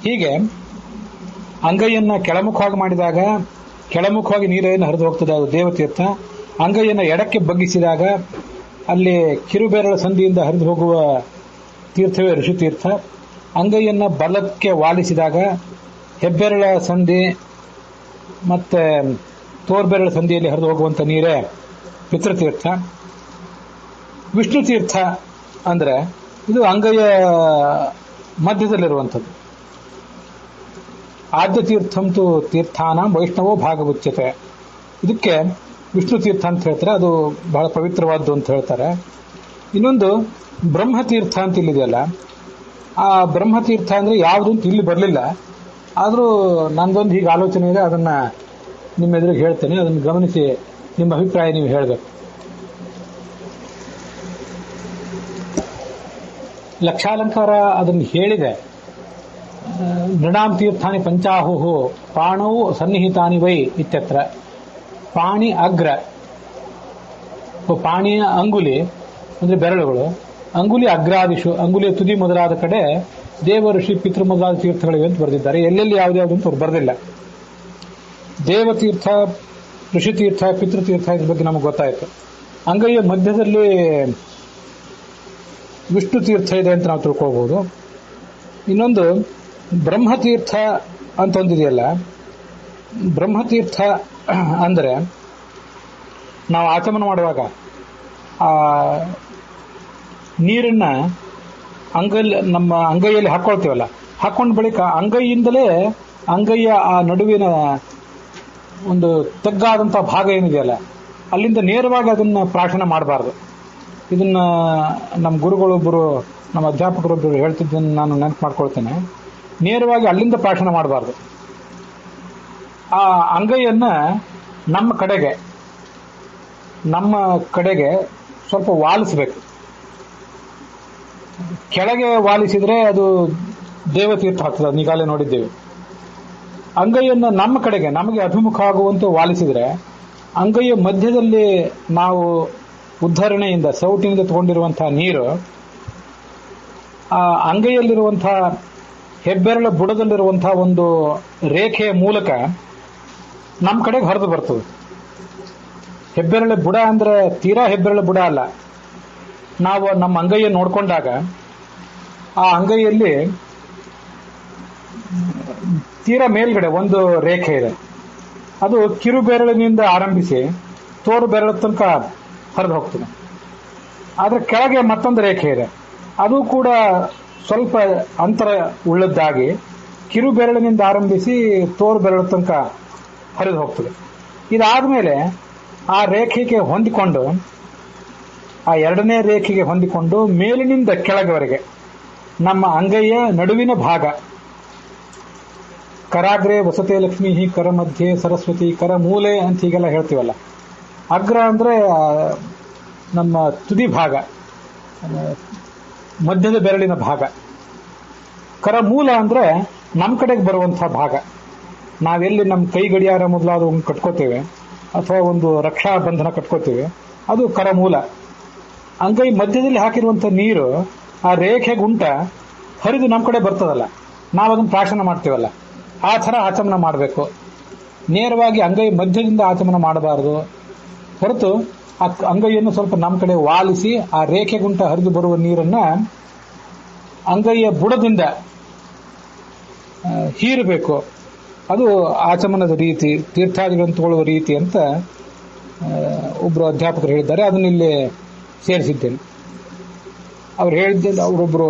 ಹೀಗೆ ಅಂಗೈಯನ್ನ ಕೆಳಮುಖವಾಗಿ ಮಾಡಿದಾಗ ಕೆಳಮುಖವಾಗಿ ನೀರೇನು ಹರಿದು ಹೋಗ್ತದೆ, ಅದು ದೇವತೀರ್ಥ. ಅಂಗೈಯನ್ನ ಎಡಕ್ಕೆ ಬಗ್ಗಿಸಿದಾಗ ಅಲ್ಲಿ ಕಿರುಬೆರಳ ಸಂಧಿಯಿಂದ ಹರಿದು ಹೋಗುವ ತೀರ್ಥವೇ ಋಷಿತೀರ್ಥ. ಅಂಗೈಯನ್ನ ಬಲಕ್ಕೆ ವಾಲಿಸಿದಾಗ ಹೆಬ್ಬೆರಳ ಸಂಧಿ ಮತ್ತೆ ತೋರ್ಬೆರಳ ಸಂಧಿಯಲ್ಲಿ ಹರಿದು ಹೋಗುವಂತ ನೀರೇ ಪಿತೃತೀರ್ಥ. ವಿಷ್ಣು ತೀರ್ಥ ಅಂದ್ರೆ ಇದು ಅಂಗೈಯ ಮಧ್ಯದಲ್ಲಿರುವಂಥದ್ದು. ಆದ್ಯ ತೀರ್ಥಂತು ತೀರ್ಥಾನ ವೈಷ್ಣವೋ ಭಾಗವಚ್ಯತೆ, ಇದಕ್ಕೆ ವಿಷ್ಣು ತೀರ್ಥ ಅಂತ ಹೇಳ್ತಾರೆ. ಅದು ಬಹಳ ಪವಿತ್ರವಾದ್ದು ಅಂತ ಹೇಳ್ತಾರೆ. ಇನ್ನೊಂದು ಬ್ರಹ್ಮತೀರ್ಥ ಅಂತ ಇಲ್ಲಿದೆಯಲ್ಲ, ಆ ಬ್ರಹ್ಮತೀರ್ಥ ಅಂದ್ರೆ ಯಾವುದು ಅಂತ ಇಲ್ಲಿ ಬರಲಿಲ್ಲ. ಆದರೂ ನಂದೊಂದು ಹೀಗೆ ಆಲೋಚನೆ ಇದೆ, ಅದನ್ನ ನಿಮ್ಮ ಎದುರಿಗೆ ಹೇಳ್ತೇನೆ. ಅದನ್ನು ಗಮನಿಸಿ ನಿಮ್ಮ ಅಭಿಪ್ರಾಯ ನೀವು ಹೇಳಬೇಕು. ಲಕ್ಷಾಲಂಕಾರ ಅದನ್ನು ಹೇಳಿದೆ. ನೃಣಾಂ ತೀರ್ಥಾನಿ ಪಂಚಾಹುಹು ಪಾಣವು ಸನ್ನಿಹಿತಾನಿ ವೈ ಇತ್ಯತ್ರ. ಪಾಣಿ ಅಗ್ರ, ಪಾಣಿಯ ಅಂಗುಲಿ ಅಂದ್ರೆ ಬೆರಳುಗಳು, ಅಂಗುಲಿ ಅಗ್ರಾದಿಶು, ಅಂಗುಲಿಯ ತುದಿ ಮೊದಲಾದ ಕಡೆ ದೇವ ಋಷಿ ಪಿತೃ ಮೊದಲಾದ ತೀರ್ಥಗಳಿವೆ ಅಂತ ಬರೆದಿದ್ದಾರೆ. ಎಲ್ಲೆಲ್ಲಿ ಯಾವ್ದು ಅಂತ ಅವ್ರು ಬರೆದಿಲ್ಲ. ದೇವತೀರ್ಥ, ಋಷಿತೀರ್ಥ, ಪಿತೃತೀರ್ಥ ಇದ್ರ ಬಗ್ಗೆ ನಮಗೆ ಗೊತ್ತಾಯಿತು. ಅಂಗೈಯ ಮಧ್ಯದಲ್ಲಿ ವಿಷ್ಣು ತೀರ್ಥ ಇದೆ ಅಂತ ನಾವು ತಿಳ್ಕೋಬಹುದು. ಇನ್ನೊಂದು ಬ್ರಹ್ಮತೀರ್ಥ ಅಂತ ಒಂದಿದೆಯಲ್ಲ, ಬ್ರಹ್ಮತೀರ್ಥ ಅಂದ್ರೆ ನಾವು ಆಚಮನ ಮಾಡುವಾಗ ಆ ನೀರನ್ನ ನಮ್ಮ ಅಂಗೈಯಲ್ಲಿ ಹಾಕೊಳ್ತೀವಲ್ಲ, ಹಾಕೊಂಡ ಬಳಿಕ ಅಂಗೈಯಿಂದಲೇ ಅಂಗೈಯ ಆ ನಡುವಿನ ಒಂದು ತಗ್ಗಾದಂತಹ ಭಾಗ ಏನಿದೆಯಲ್ಲ, ಅಲ್ಲಿಂದ ನೇರವಾಗಿ ಅದನ್ನ ಪ್ರಾಶನ ಮಾಡಬಾರ್ದು. ಇದನ್ನ ನಮ್ಮ ಗುರುಗಳೊಬ್ಬರು, ನಮ್ಮ ಅಧ್ಯಾಪಕರೊಬ್ಬರು ಹೇಳ್ತಿದ್ದನ್ನು ನಾನು ನೆನಪು ಮಾಡ್ಕೊಳ್ತೇನೆ. ನೇರವಾಗಿ ಅಲ್ಲಿಂದ ಪ್ರಾಶನ ಮಾಡಬಾರ್ದು. ಆ ಅಂಗೈಯನ್ನ ನಮ್ಮ ಕಡೆಗೆ ಸ್ವಲ್ಪ ವಾಲಿಸಬೇಕು. ಕೆಳಗೆ ವಾಲಿಸಿದ್ರೆ ಅದು ದೇವತೀರ್ಥ ಆಗ್ತದೆ, ಅದನ್ನ ಈಗಾಗಲೇ ನೋಡಿದ್ದೇವೆ. ಅಂಗೈಯನ್ನ ನಮ್ಮ ಕಡೆಗೆ, ನಮಗೆ ಅಭಿಮುಖ ಆಗುವಂತೆ ವಾಲಿಸಿದ್ರೆ ಅಂಗೈಯ ಮಧ್ಯದಲ್ಲಿ ನಾವು ಉದ್ಧರಣೆಯಿಂದ ಸೌಟಿನಿಂದ ತಗೊಂಡಿರುವಂತಹ ನೀರು ಆ ಅಂಗೈಯಲ್ಲಿರುವಂತಹ ಹೆಬ್ಬೆರಳ ಬುಡದಲ್ಲಿರುವಂತಹ ಒಂದು ರೇಖೆಯ ಮೂಲಕ ನಮ್ಮ ಕಡೆಗೆ ಹರಿದು ಬರ್ತದೆ. ಹೆಬ್ಬೆರಳ ಬುಡ ಅಂದ್ರೆ ತೀರಾ ಹೆಬ್ಬೆರಳ ಬುಡ ಅಲ್ಲ. ನಾವು ನಮ್ಮ ಅಂಗೈಯನ್ನು ನೋಡ್ಕೊಂಡಾಗ ಆ ಅಂಗೈಯಲ್ಲಿ ತೀರಾ ಮೇಲ್ಗಡೆ ಒಂದು ರೇಖೆ ಇದೆ. ಅದು ಕಿರು ಬೆರಳಿನಿಂದ ಆರಂಭಿಸಿ ತೋರು ಬೆರಳ ತನಕ ಹರಿದು ಹೋಗ್ತದೆ. ಆದ್ರೆ ಕೆಳಗೆ ಮತ್ತೊಂದು ರೇಖೆ ಇದೆ, ಅದು ಕೂಡ ಸ್ವಲ್ಪ ಅಂತರ ಉಳ್ಳದ್ದಾಗಿ ಕಿರು ಬೆರಳಿನಿಂದ ಆರಂಭಿಸಿ ತೋರು ಬೆರಳ ತನಕ ಹರಿದು ಹೋಗ್ತದೆ. ಇದಾದ್ಮೇಲೆ ಆ ರೇಖೆಗೆ ಹೊಂದಿಕೊಂಡು, ಆ ಎರಡನೇ ರೇಖೆಗೆ ಹೊಂದಿಕೊಂಡು ಮೇಲಿನಿಂದ ಕೆಳಗವರೆಗೆ ನಮ್ಮ ಅಂಗೈಯ ನಡುವಿನ ಭಾಗ, ಕರಾಗ್ರೆ ವಸತೆ ಲಕ್ಷ್ಮೀ, ಕರ ಮಧ್ಯೆ ಸರಸ್ವತಿ, ಕರ ಮೂಲೆ ಅಂತ ಹೀಗೆಲ್ಲ ಹೇಳ್ತೀವಲ್ಲ. ಅಗ್ರ ಅಂದ್ರೆ ನಮ್ಮ ತುದಿ ಭಾಗ, ಮಧ್ಯದ ಬೆರಳಿನ ಭಾಗ. ಕರ ಮೂಲ ಅಂದ್ರೆ ನಮ್ಮ ಕಡೆಗೆ ಬರುವಂತಹ ಭಾಗ. ನಾವೆಲ್ಲಿ ನಮ್ಮ ಕೈ ಗಡಿಯಾರ ಮೊದಲಾದ ಕಟ್ಕೋತೇವೆ ಅಥವಾ ಒಂದು ರಕ್ಷಾ ಬಂಧನ ಕಟ್ಕೋತೇವೆ, ಅದು ಕರಮೂಲ. ಅಂಗೈ ಮಧ್ಯದಲ್ಲಿ ಹಾಕಿರುವಂತ ನೀರು ಆ ರೇಖೆ ಗುಂಟ ಹರಿದು ನಮ್ಮ ಕಡೆ ಬರ್ತದಲ್ಲ, ನಾವು ಅದನ್ನು ಪ್ರಾಶನ ಮಾಡ್ತೀವಲ್ಲ, ಆ ಥರ ಆಚಮನ ಮಾಡಬೇಕು. ನೇರವಾಗಿ ಅಂಗೈ ಮಧ್ಯದಿಂದ ಆಚಮನ ಮಾಡಬಾರದು. ಹೊರತು ಆ ಅಂಗೈಯನ್ನು ಸ್ವಲ್ಪ ನಮ್ಮ ಕಡೆ ವಾಲಿಸಿ ಆ ರೇಖೆ ಗುಂಟ ಹರಿದು ಬರುವ ನೀರನ್ನ ಅಂಗೈಯ ಬುಡದಿಂದ ಹೀರಬೇಕು. ಅದು ಆಚಮನದ ರೀತಿ, ತೀರ್ಥಾದಿಗಳನ್ನು ತಗೊಳ್ಳುವ ರೀತಿ ಅಂತ ಒಬ್ಬರು ಅಧ್ಯಾಪಕರು ಹೇಳಿದ್ದಾರೆ. ಅದನ್ನ ಇಲ್ಲಿ ಸೇರಿಸಿದ್ದೇನೆ. ಅವ್ರು ಹೇಳಿದ್ದ, ಅವರೊಬ್ಬರು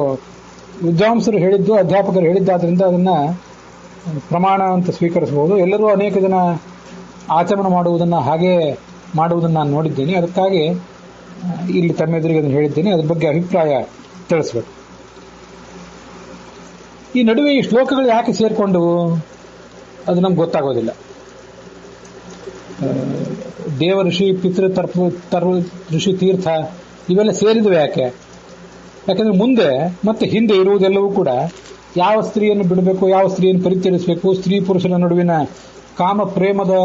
ವಿದ್ವಾಂಸರು ಹೇಳಿದ್ದು, ಅಧ್ಯಾಪಕರು ಹೇಳಿದ್ದಾದ್ರಿಂದ ಅದನ್ನ ಪ್ರಮಾಣ ಅಂತ ಸ್ವೀಕರಿಸಬಹುದು. ಎಲ್ಲರೂ ಅನೇಕ ಜನ ಆಚಮನ ಮಾಡುವುದನ್ನು ಹಾಗೆ ಮಾಡುವುದನ್ನು ನಾನು ನೋಡಿದ್ದೇನೆ. ಅದಕ್ಕಾಗಿ ಇಲ್ಲಿ ತಮ್ಮೆದುರಿಗೆ ಅದನ್ನು ಹೇಳಿದ್ದೇನೆ. ಅದ್ರ ಬಗ್ಗೆ ಅಭಿಪ್ರಾಯ ತಿಳಿಸ್ಬೇಕು. ಈ ನಡುವೆ ಈ ಶ್ಲೋಕಗಳು ಯಾಕೆ ಸೇರ್ಕೊಂಡವು ಅದು ನಮ್ಗೆ ಗೊತ್ತಾಗೋದಿಲ್ಲ. ದೇವ ಋಷಿ, ಪಿತೃ ತರ್ವ ಋಷಿ, ತೀರ್ಥ ಇವೆಲ್ಲ ಸೇರಿದವೆ ಯಾಕೆ? ಯಾಕಂದ್ರೆ ಮುಂದೆ ಮತ್ತೆ ಹಿಂದೆ ಇರುವುದೆಲ್ಲವೂ ಕೂಡ ಯಾವ ಸ್ತ್ರೀಯನ್ನು ಬಿಡಬೇಕು, ಯಾವ ಸ್ತ್ರೀಯನ್ನು ಪರಿತ್ಯಜಿಸಬೇಕು, ಸ್ತ್ರೀ ಪುರುಷನ ನಡುವಿನ ಕಾಮ ಪ್ರೇಮದ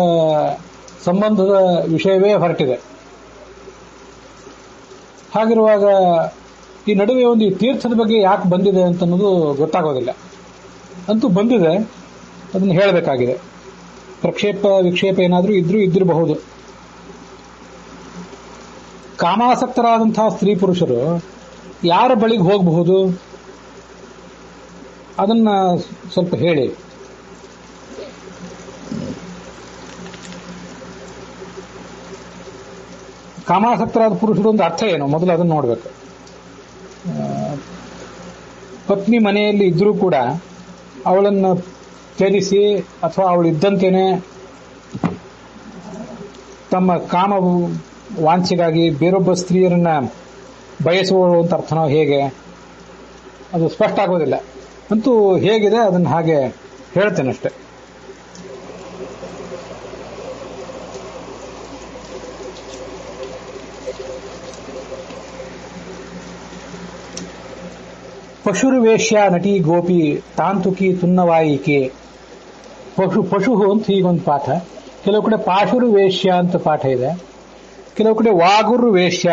ಸಂಬಂಧದ ವಿಷಯವೇ ಹೊರಟಿದೆ. ಹಾಗಿರುವಾಗ ಈ ನಡುವೆ ಒಂದು ಈ ತೀರ್ಥದ ಬಗ್ಗೆ ಯಾಕೆ ಬಂದಿದೆ ಅಂತ ಅನ್ನೋದು ಗೊತ್ತಾಗೋದಿಲ್ಲ. ಅಂತೂ ಬಂದಿದೆ, ಅದನ್ನು ಹೇಳಬೇಕಾಗಿದೆ. ಪ್ರಕ್ಷೇಪ ವಿಕ್ಷೇಪ ಏನಾದರೂ ಇದ್ದಿರಬಹುದು. ಕಾಮಾಸಕ್ತರಾದಂತಹ ಸ್ತ್ರೀ ಪುರುಷರು ಯಾರ ಬಳಿಗೆ ಹೋಗಬಹುದು ಅದನ್ನ ಸ್ವಲ್ಪ ಹೇಳಿ. ಕಾಮಾಸಕ್ತರಾದ ಪುರುಷರು ಒಂದು ಅರ್ಥ ಏನು, ಮೊದಲು ಅದನ್ನು ನೋಡಬೇಕು. ಪತ್ನಿ ಮನೆಯಲ್ಲಿ ಇದ್ರೂ ಕೂಡ ಅವಳನ್ನು ತ್ಯಜಿಸಿ ಅಥವಾ ಅವಳು ಇದ್ದಂತೆಯೇ ತಮ್ಮ ಕಾಮ ವಾಂಛೆಗಾಗಿ ಬೇರೊಬ್ಬ ಸ್ತ್ರೀಯರನ್ನ ಬಯಸುವಳು ಅಂತ ಅರ್ಥನೋ ಹೇಗೆ, ಅದು ಸ್ಪಷ್ಟ ಆಗೋದಿಲ್ಲ. ಅಂತೂ ಹೇಗಿದೆ ಅದನ್ನು ಹಾಗೆ ಹೇಳ್ತೇನೆ ಅಷ್ಟೆ. ಪಶುರ್ವೇಶ್ಯ ನಟಿ ಗೋಪಿ ತಾಂತುಕಿ ತುನ್ನವಾಯಿಕೆ. ಪಶು ಅಂತ ಹೀಗೊಂದು ಪಾಠ, ಕೆಲವು ಕಡೆ ಪಾಶುರ್ವೇಶ್ಯ ಅಂತ ಪಾಠ ಇದೆ, ಕೆಲವು ಕಡೆ ವಾಗುರ್ವೇಶ್ಯ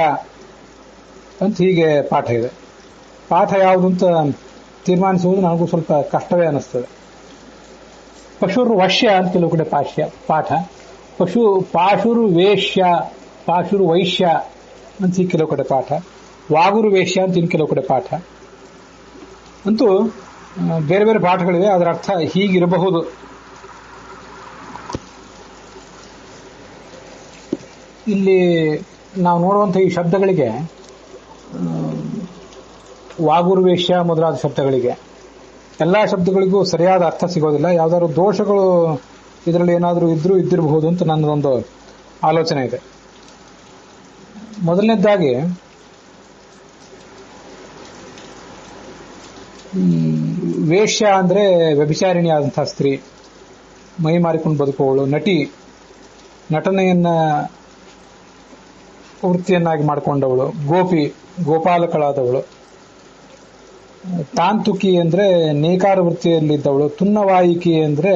ಅಂತ ಹೀಗೆ ಪಾಠ ಇದೆ. ಪಾಠ ಯಾವುದು ಅಂತ ತೀರ್ಮಾನಿಸುವುದು ನನಗೂ ಸ್ವಲ್ಪ ಕಷ್ಟವೇ ಅನಿಸ್ತದೆ. ಪಶುರ್ವಶ್ಯ ಅಂತ ಕೆಲವು ಕಡೆ ಪಾಠ, ಪಾಶುರ್ವೇಶ್ಯ, ಪಾಶುರ್ವೈಶ್ಯ ಅಂತ ಈ ಕೆಲವು ಕಡೆ ಪಾಠ, ವಾಗುರ್ವೇಶ್ಯ ಅಂತ ಇನ್ನು ಕೆಲವು ಕಡೆ ಪಾಠ. ಅಂತೂ ಬೇರೆ ಬೇರೆ ಪಾಠಗಳಿವೆ. ಅದರ ಅರ್ಥ ಹೀಗಿರಬಹುದು. ಇಲ್ಲಿ ನಾವು ನೋಡುವಂಥ ಈ ಶಬ್ದಗಳಿಗೆ, ವಾಗುರ್ವೇಶ್ಯ ಮೊದಲಾದ ಶಬ್ದಗಳಿಗೆ, ಎಲ್ಲಾ ಶಬ್ದಗಳಿಗೂ ಸರಿಯಾದ ಅರ್ಥ ಸಿಗೋದಿಲ್ಲ. ಯಾವ್ದಾದ್ರು ದೋಷಗಳು ಇದರಲ್ಲಿ ಏನಾದರೂ ಇದ್ದಿರಬಹುದು ಅಂತ ನನ್ನದೊಂದು ಆಲೋಚನೆ ಇದೆ. ಮೊದಲನೇದಾಗಿ ವೇಶ್ಯ ಅಂದ್ರೆ ವ್ಯಭಿಚಾರಿಣಿ ಆದಂತಹ ಸ್ತ್ರೀ, ಮೈ ಮಾರಿಕೊಂಡು ಬದುಕುವವಳು. ನಟಿ, ನಟನೆಯನ್ನ ವೃತ್ತಿಯನ್ನಾಗಿ ಮಾಡಿಕೊಂಡವಳು. ಗೋಪಿ, ಗೋಪಾಲಕಳಾದವಳು. ತಾಂತುಕಿ ಅಂದ್ರೆ ನೇಕಾರ ವೃತ್ತಿಯಲ್ಲಿದ್ದವಳು. ತುನ್ನವಾಯಿಕಿ ಅಂದ್ರೆ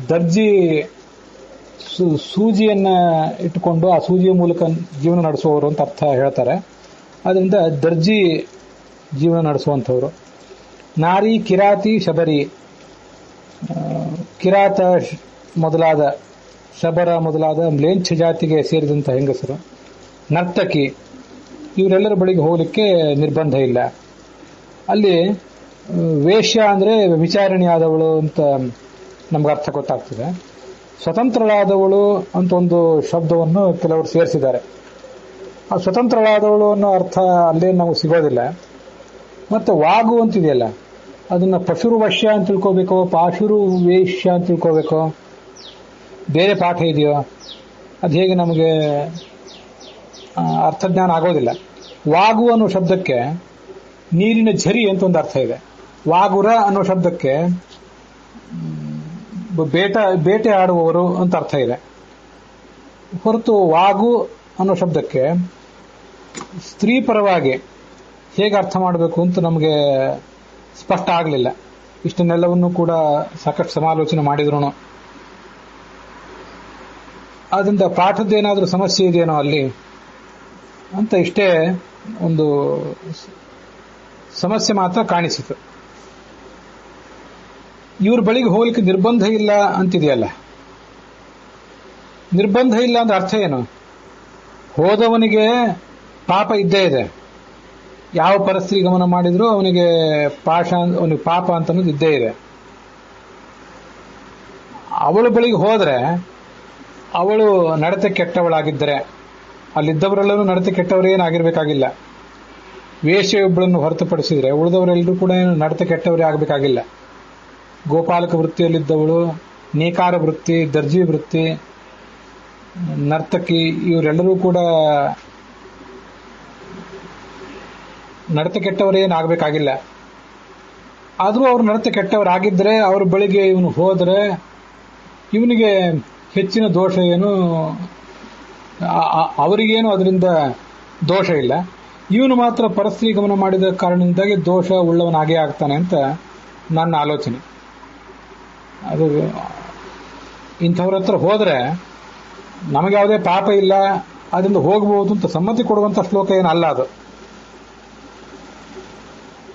ದರ್ಜಿ, ಸೂಜಿಯನ್ನ ಇಟ್ಟುಕೊಂಡು ಆ ಸೂಜಿಯ ಮೂಲಕ ಜೀವನ ನಡೆಸುವವರು ಅಂತ ಅರ್ಥ ಹೇಳ್ತಾರೆ. ಅದರಿಂದ ದರ್ಜಿ ಜೀವನ ನಡೆಸುವಂಥವ್ರು. ನಾರಿ, ಕಿರಾತಿ, ಶಬರಿ, ಕಿರಾತ ಮೊದಲಾದ, ಶಬರ ಮೊದಲಾದ ಮ್ಲೇಚ್ಛ ಜಾತಿಗೆ ಸೇರಿದಂಥ ಹೆಂಗಸರು. ನರ್ತಕಿ, ಇವರೆಲ್ಲರ ಬಳಿಗೆ ಹೋಗಲಿಕ್ಕೆ ನಿರ್ಬಂಧ ಇಲ್ಲ. ಅಲ್ಲಿ ವೇಶ್ಯ ಅಂದ್ರೆ ವಿಚಾರಣೆ ಆದವಳು ಅಂತ ನಮ್ಗೆ ಅರ್ಥ ಗೊತ್ತಾಗ್ತದೆ. ಸ್ವತಂತ್ರಳಾದವಳು ಅಂತ ಒಂದು ಶಬ್ದವನ್ನು ಕೆಲವರು ಸೇರಿಸಿದ್ದಾರೆ. ಆ ಸ್ವತಂತ್ರಳಾದವಳು ಅನ್ನೋ ಅರ್ಥ ಅಲ್ಲೇ ನಾವು ಸಿಗೋದಿಲ್ಲ. ಮತ್ತೆ ವಾಗು ಅಂತಿದೆಯಲ್ಲ, ಅದನ್ನ ಪಶುರ್ವಶ್ಯ ಅಂತ ತಿಳ್ಕೋಬೇಕೋ, ಪಾಶುರು ವೇಶ್ಯ ಅಂತ ತಿಳ್ಕೋಬೇಕೋ, ಬೇರೆ ಪಾಠ ಇದೆಯೋ, ಅದು ಹೇಗೆ ನಮಗೆ ಅರ್ಥಜ್ಞಾನ ಆಗೋದಿಲ್ಲ. ವಾಗು ಅನ್ನೋ ಶಬ್ದಕ್ಕೆ ನೀರಿನ ಝರಿ ಅಂತ ಒಂದು ಅರ್ಥ ಇದೆ. ವಾಗುರ ಅನ್ನೋ ಶಬ್ದಕ್ಕೆ ಬೇಟೆ ಆಡುವವರು ಅಂತ ಅರ್ಥ ಇದೆ. ಹೊರತು ವಾಗು ಅನ್ನೋ ಶಬ್ದಕ್ಕೆ ಸ್ತ್ರೀ ಪರವಾಗಿ ಹೇಗೆ ಅರ್ಥ ಮಾಡಬೇಕು ಅಂತ ನಮಗೆ ಸ್ಪಷ್ಟ ಆಗಲಿಲ್ಲ. ಇಷ್ಟನ್ನೆಲ್ಲವನ್ನೂ ಕೂಡ ಸಾಕಷ್ಟು ಸಮಾಲೋಚನೆ ಮಾಡಿದ್ರು. ಅದರಿಂದ ಪಾಠದ್ದೇನಾದ್ರೂ ಸಮಸ್ಯೆ ಇದೆಯೇನೋ ಅಲ್ಲಿ ಅಂತ ಇಷ್ಟೇ ಒಂದು ಸಮಸ್ಯೆ ಮಾತ್ರ ಕಾಣಿಸಿತು. ಇವ್ರ ಬಳಿಗೆ ಹೋಗ್ಲಿಕ್ಕೆ ನಿರ್ಬಂಧ ಇಲ್ಲ ಅಂತಿದೆಯಲ್ಲ, ನಿರ್ಬಂಧ ಇಲ್ಲ ಅಂದ್ರೆ ಅರ್ಥ ಏನು? ಹೋದವನಿಗೆ ಪಾಪ ಇದ್ದೇ ಇದೆ. ಯಾವ ಪರಸ್ತ್ರೀ ಗಮನ ಮಾಡಿದ್ರೂ ಅವನಿಗೆ ಪಾಪ ಅಂತ ಅನ್ನೋದು ಇದ್ದೇ ಇದೆ. ಅವಳ ಬಳಿಗೆ ಹೋದ್ರೆ ಅವಳು ನಡತೆ ಕೆಟ್ಟವಳಾಗಿದ್ದರೆ, ಅಲ್ಲಿದ್ದವರೆಲ್ಲರೂ ನಡತೆ ಕೆಟ್ಟವರೇನಾಗಿರ್ಬೇಕಾಗಿಲ್ಲ. ವೇಶ್ಯೆಯೊಬ್ಬಳನ್ನು ಹೊರತುಪಡಿಸಿದ್ರೆ ಉಳಿದವರೆಲ್ಲರೂ ಕೂಡ ನಡತೆ ಕೆಟ್ಟವರೇ ಆಗಬೇಕಾಗಿಲ್ಲ. ಗೋಪಾಲಕ ವೃತ್ತಿಯಲ್ಲಿದ್ದವಳು, ನೇಕಾರ ವೃತ್ತಿ, ದರ್ಜಿ ವೃತ್ತಿ, ನರ್ತಕಿ, ಇವರೆಲ್ಲರೂ ಕೂಡ ನಡತೆ ಕೆಟ್ಟವರೇನಾಗಬೇಕಾಗಿಲ್ಲ. ಆದರೂ ಅವರು ನಡತೆ ಕೆಟ್ಟವರಾಗಿದ್ದರೆ ಅವ್ರ ಬಳಿಗೆ ಇವನು ಹೋದರೆ ಇವನಿಗೆ ಹೆಚ್ಚಿನ ದೋಷ ಏನು, ಅವರಿಗೇನು ಅದರಿಂದ ದೋಷ ಇಲ್ಲ. ಇವನು ಮಾತ್ರ ಪರಸ್ತ್ರೀ ಗಮನ ಮಾಡಿದ ಕಾರಣದಿಂದಾಗಿ ದೋಷ ಉಳ್ಳವನಾಗೇ ಆಗ್ತಾನೆ ಅಂತ ನನ್ನ ಆಲೋಚನೆ. ಅದು ಇಂಥವ್ರ ಹತ್ರ ಹೋದರೆ ನಮಗೆ ಯಾವುದೇ ಪಾಪ ಇಲ್ಲ, ಅದರಿಂದ ಹೋಗಬಹುದು ಅಂತ ಸಮ್ಮತಿ ಕೊಡುವಂಥ ಶ್ಲೋಕ ಏನಲ್ಲ ಅದು.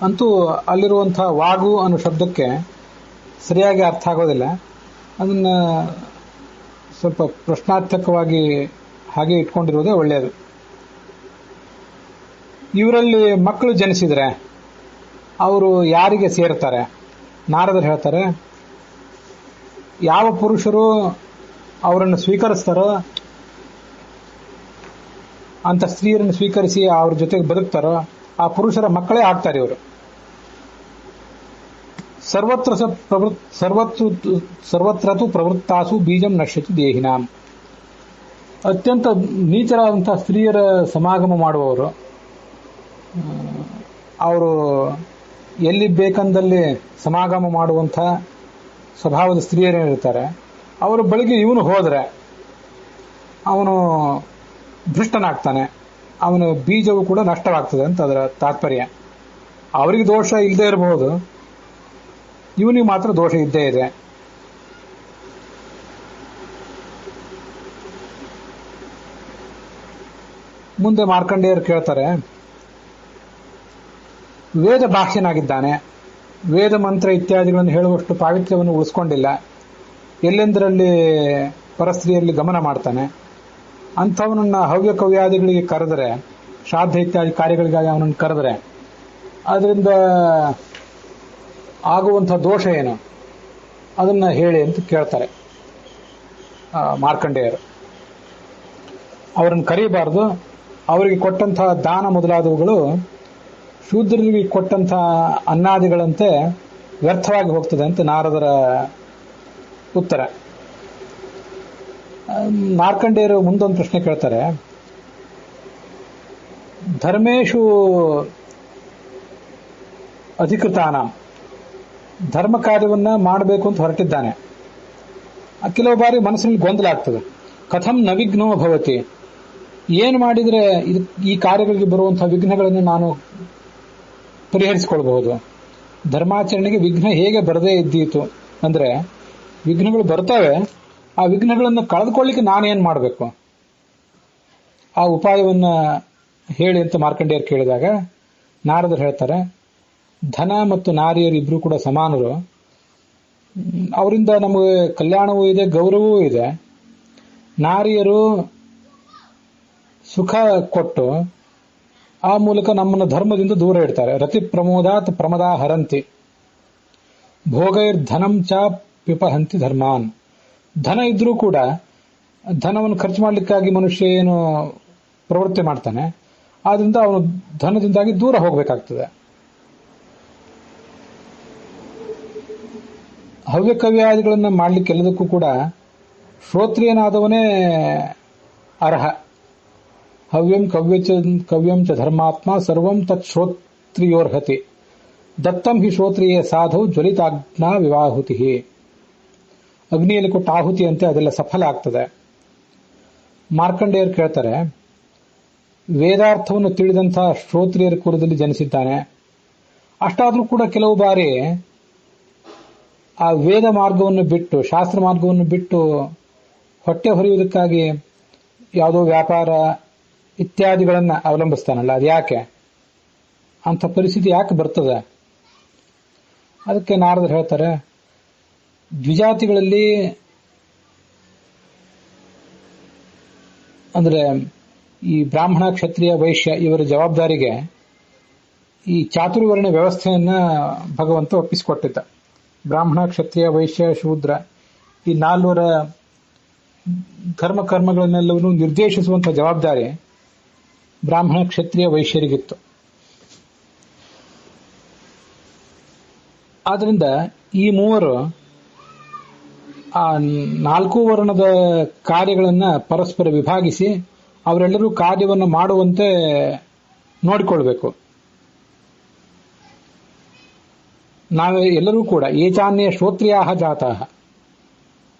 ಅಂತೂ ಅಲ್ಲಿರುವಂಥ ವಾಗು ಅನ್ನೋ ಶಬ್ದಕ್ಕೆ ಸರಿಯಾಗಿ ಅರ್ಥ ಆಗೋದಿಲ್ಲ. ಅದನ್ನು ಸ್ವಲ್ಪ ಪ್ರಶ್ನಾರ್ಥಕವಾಗಿ ಹಾಗೆ ಇಟ್ಕೊಂಡಿರೋದೇ ಒಳ್ಳೆಯದು. ಇವರಲ್ಲಿ ಮಕ್ಕಳು ಜನಿಸಿದರೆ ಅವರು ಯಾರಿಗೆ ಸೇರ್ತಾರೆ? ನಾರದರು ಹೇಳ್ತಾರೆ, ಯಾವ ಪುರುಷರು ಅವರನ್ನು ಸ್ವೀಕರಿಸ್ತಾರೋ ಅಂತ ಸ್ತ್ರೀಯರನ್ನು ಸ್ವೀಕರಿಸಿ ಅವ್ರ ಜೊತೆಗೆ ಬದುಕ್ತಾರೋ ಆ ಪುರುಷರ ಮಕ್ಕಳೇ ಆಗ್ತಾರೆ ಇವರು. ಸರ್ವತ್ರತು ಪ್ರವೃತ್ತಾಸು ಬೀಜಂ ನಶ್ಯತಿ ದೇಹಿನಾಂ. ಅತ್ಯಂತ ನೀಚರಾದಂತಹ ಸ್ತ್ರೀಯರ ಸಮಾಗಮ ಮಾಡುವವರು, ಅವರು ಎಲ್ಲಿ ಬೇಕಂದಲ್ಲಿ ಸಮಾಗಮ ಮಾಡುವಂಥ ಸ್ವಭಾವದ ಸ್ತ್ರೀಯರೇನಿರ್ತಾರೆ ಅವರ ಬಳಿಗೆ ಇವನು ಹೋದರೆ ಅವನು ಭ್ರಷ್ಟನಾಗ್ತಾನೆ, ಅವನ ಬೀಜವು ಕೂಡ ನಷ್ಟವಾಗ್ತದೆ ಅಂತ ಅದರ ತಾತ್ಪರ್ಯ. ಅವರಿಗೆ ದೋಷ ಇಲ್ಲದೆ ಇರಬಹುದು, ಇವನಿಗೆ ಮಾತ್ರ ದೋಷ ಇದ್ದೇ ಇದೆ. ಮುಂದೆ ಮಾರ್ಕಂಡೇಯರು ಕೇಳ್ತಾರೆ, ವೇದ ಭಾಷ್ಯನಾಗಿದ್ದಾನೆ, ವೇದ ಮಂತ್ರ ಇತ್ಯಾದಿಗಳನ್ನು ಹೇಳುವಷ್ಟು ಪಾವಿತ್ರ್ಯವನ್ನು ಉಳಿಸ್ಕೊಂಡಿಲ್ಲ, ಎಲ್ಲೆಂದರಲ್ಲಿ ಪರಸ್ತ್ರೀಯಲ್ಲಿ ಗಮನ ಮಾಡ್ತಾನೆ. ಅಂಥವನನ್ನ ಹವ್ಯ ಕವ್ಯಾದಿಗಳಿಗೆ ಕರೆದರೆ, ಶ್ರಾದ್ದ ಇತ್ಯಾದಿ ಕಾರ್ಯಗಳಿಗಾಗಿ ಅವನನ್ನು ಕರೆದರೆ ಅದರಿಂದ ಆಗುವಂಥ ದೋಷ ಏನು ಅದನ್ನ ಹೇಳಿ ಅಂತ ಕೇಳ್ತಾರೆ ಮಾರ್ಕಂಡೇಯರು. ಅವರನ್ನು ಕರೀಬಾರದು, ಅವರಿಗೆ ಕೊಟ್ಟಂತಹ ದಾನ ಮೊದಲಾದವುಗಳು ಶೂದ್ರರಿಗೆ ಕೊಟ್ಟಂತಹ ಅನ್ನಾದಿಗಳಂತೆ ವ್ಯರ್ಥವಾಗಿ ಹೋಗ್ತದೆ ಅಂತ ನಾರದರ ಉತ್ತರ. ಮಾರ್ಕಂಡೇಯರು ಮುಂದೊಂದು ಪ್ರಶ್ನೆ ಕೇಳ್ತಾರೆ, ಧರ್ಮೇಶು ಅಧಿಕೃತಾನ, ಧರ್ಮ ಕಾರ್ಯವನ್ನ ಮಾಡಬೇಕು ಅಂತ ಹೊರಟಿದ್ದಾನೆ. ಕೆಲವು ಬಾರಿ ಮನಸ್ಸಿನಲ್ಲಿ ಗೊಂದಲ ಆಗ್ತದೆ, ಕಥಂ ನವಿಘ್ನೋ ಭವತಿ, ಏನು ಮಾಡಿದರೆ ಈ ಕಾರ್ಯಗಳಿಗೆ ಬರುವಂತಹ ವಿಘ್ನಗಳನ್ನು ನಾನು ಪರಿಹರಿಸಿಕೊಳ್ಬಹುದು? ಧರ್ಮಾಚರಣೆಗೆ ವಿಘ್ನ ಹೇಗೆ ಬರದೇ ಇದ್ದೀತು ಅಂದ್ರೆ, ವಿಘ್ನಗಳು ಬರ್ತವೆ, ಆ ವಿಘ್ನಗಳನ್ನು ಕಳೆದುಕೊಳ್ಳಿಕ್ಕೆ ನಾನೇನು ಮಾಡಬೇಕು, ಆ ಉಪಾಯವನ್ನ ಹೇಳಿ ಅಂತ ಮಾರ್ಕಂಡೇಯರು ಕೇಳಿದಾಗ ನಾರದರು ಹೇಳ್ತಾರೆ, ಧನ ಮತ್ತು ನಾರಿಯರು ಇಬ್ರು ಕೂಡ ಸಮಾನರು, ಅವರಿಂದ ನಮಗೆ ಕಲ್ಯಾಣವೂ ಇದೆ, ಗೌರವವೂ ಇದೆ. ನಾರಿಯರು ಸುಖ ಕೊಟ್ಟು ಆ ಮೂಲಕ ನಮ್ಮನ್ನು ಧರ್ಮದಿಂದ ದೂರ ಇಡ್ತಾರೆ. ರತಿ ಪ್ರಮೋದಾತ್ ಪ್ರಮದಾ ಹರಂತಿ, ಭೋಗೈರ್ಧನಂ ಚ ಪಿಪಹಂತಿ ಧರ್ಮಾನ್. ಧನ ಇದ್ರೂ ಕೂಡ ಧನವನ್ನು ಖರ್ಚು ಮಾಡಲಿಕ್ಕಾಗಿ ಮನುಷ್ಯ ಏನು ಪ್ರವೃತ್ತಿ ಮಾಡ್ತಾನೆ, ಆದ್ರಿಂದ ಅವನು ಧನದಿಂದಾಗಿ ದೂರ ಹೋಗಬೇಕಾಗ್ತದೆ. ಹವ್ಯ ಕವ್ಯಾದಿಗಳನ್ನು ಮಾಡಲಿಕ್ಕೆ ಎಲ್ಲದಕ್ಕೂ ಕೂಡ ಶ್ರೋತ್ರಿಯನಾದವನೇ ಅರ್ಹ. ಹವ್ಯಂ ಕವ್ಯಂ ಚ ಧರ್ಮಾತ್ಮ ಸರ್ವಂ ತತ್ ಶ್ರೋತ್ರಿಯೋರ್ಹತಿ, ದತ್ತಂ ಹಿ ಶ್ರೋತ್ರಿಯೇ ಸಾಧು ಜ್ವಲಿತಾಗ್ನಾ ವಿವಾಹುತಿ. ಅಗ್ನಿಯಲ್ಲಿ ಕೊಟ್ಟ ಆಹುತಿ ಅಂತೆ ಅದೆಲ್ಲ ಸಫಲ ಆಗ್ತದೆ. ಮಾರ್ಕಂಡೇಯರು ಕೇಳ್ತಾರೆ, ವೇದಾರ್ಥವನ್ನು ತಿಳಿದಂತಹ ಶ್ರೋತ್ರಿಯರ ಕುಲದಲ್ಲಿ ಜನಿಸಿದ್ದಾನೆ, ಅಷ್ಟಾದ್ರೂ ಕೂಡ ಕೆಲವು ಬಾರಿ ಆ ವೇದ ಮಾರ್ಗವನ್ನು ಬಿಟ್ಟು, ಶಾಸ್ತ್ರ ಮಾರ್ಗವನ್ನು ಬಿಟ್ಟು ಹೊಟ್ಟೆ ಹೊರೆಯುವುದಕ್ಕಾಗಿ ಯಾವುದೋ ವ್ಯಾಪಾರ ಇತ್ಯಾದಿಗಳನ್ನ ಅವಲಂಬಿಸ್ತಾನಲ್ಲ, ಅದು ಯಾಕೆ? ಅಂಥ ಪರಿಸ್ಥಿತಿ ಯಾಕೆ ಬರ್ತದೆ? ಅದಕ್ಕೆ ನಾರದರು ಹೇಳ್ತಾರೆ, ದ್ವಿಜಾತಿಗಳಲ್ಲಿ ಅಂದ್ರೆ ಈ ಬ್ರಾಹ್ಮಣ, ಕ್ಷತ್ರಿಯ, ವೈಶ್ಯ ಇವರ ಜವಾಬ್ದಾರಿಗೆ ಈ ಚಾತುರ್ವರ್ಣ ವ್ಯವಸ್ಥೆಯನ್ನ ಭಗವಂತ ಒಪ್ಪಿಸಿಕೊಟ್ಟಿದ್ದ. ಬ್ರಾಹ್ಮಣ, ಕ್ಷತ್ರಿಯ, ವೈಶ್ಯ, ಶೂದ್ರ ಈ ನಾಲ್ವರ ಧರ್ಮ ಕರ್ಮಗಳನ್ನೆಲ್ಲವನ್ನೂ ನಿರ್ದೇಶಿಸುವಂತಹ ಜವಾಬ್ದಾರಿ ಬ್ರಾಹ್ಮಣ, ಕ್ಷತ್ರಿಯ, ವೈಶ್ಯರಿಗಿತ್ತು. ಆದ್ರಿಂದ ಈ ಮೂವರು ಆ 4 ವರ್ಣದ ಕಾರ್ಯಗಳನ್ನ ಪರಸ್ಪರ ವಿಭಾಗಿಸಿ ಅವರೆಲ್ಲರೂ ಕಾರ್ಯವನ್ನು ಮಾಡುವಂತೆ ನೋಡಿಕೊಳ್ಬೇಕು. ನಾವೇ ಎಲ್ಲರೂ ಕೂಡ ಏಚಾನ್ಯ ಶ್ರೋತ್ರಿಯಾಹ ಜಾತಾಹ,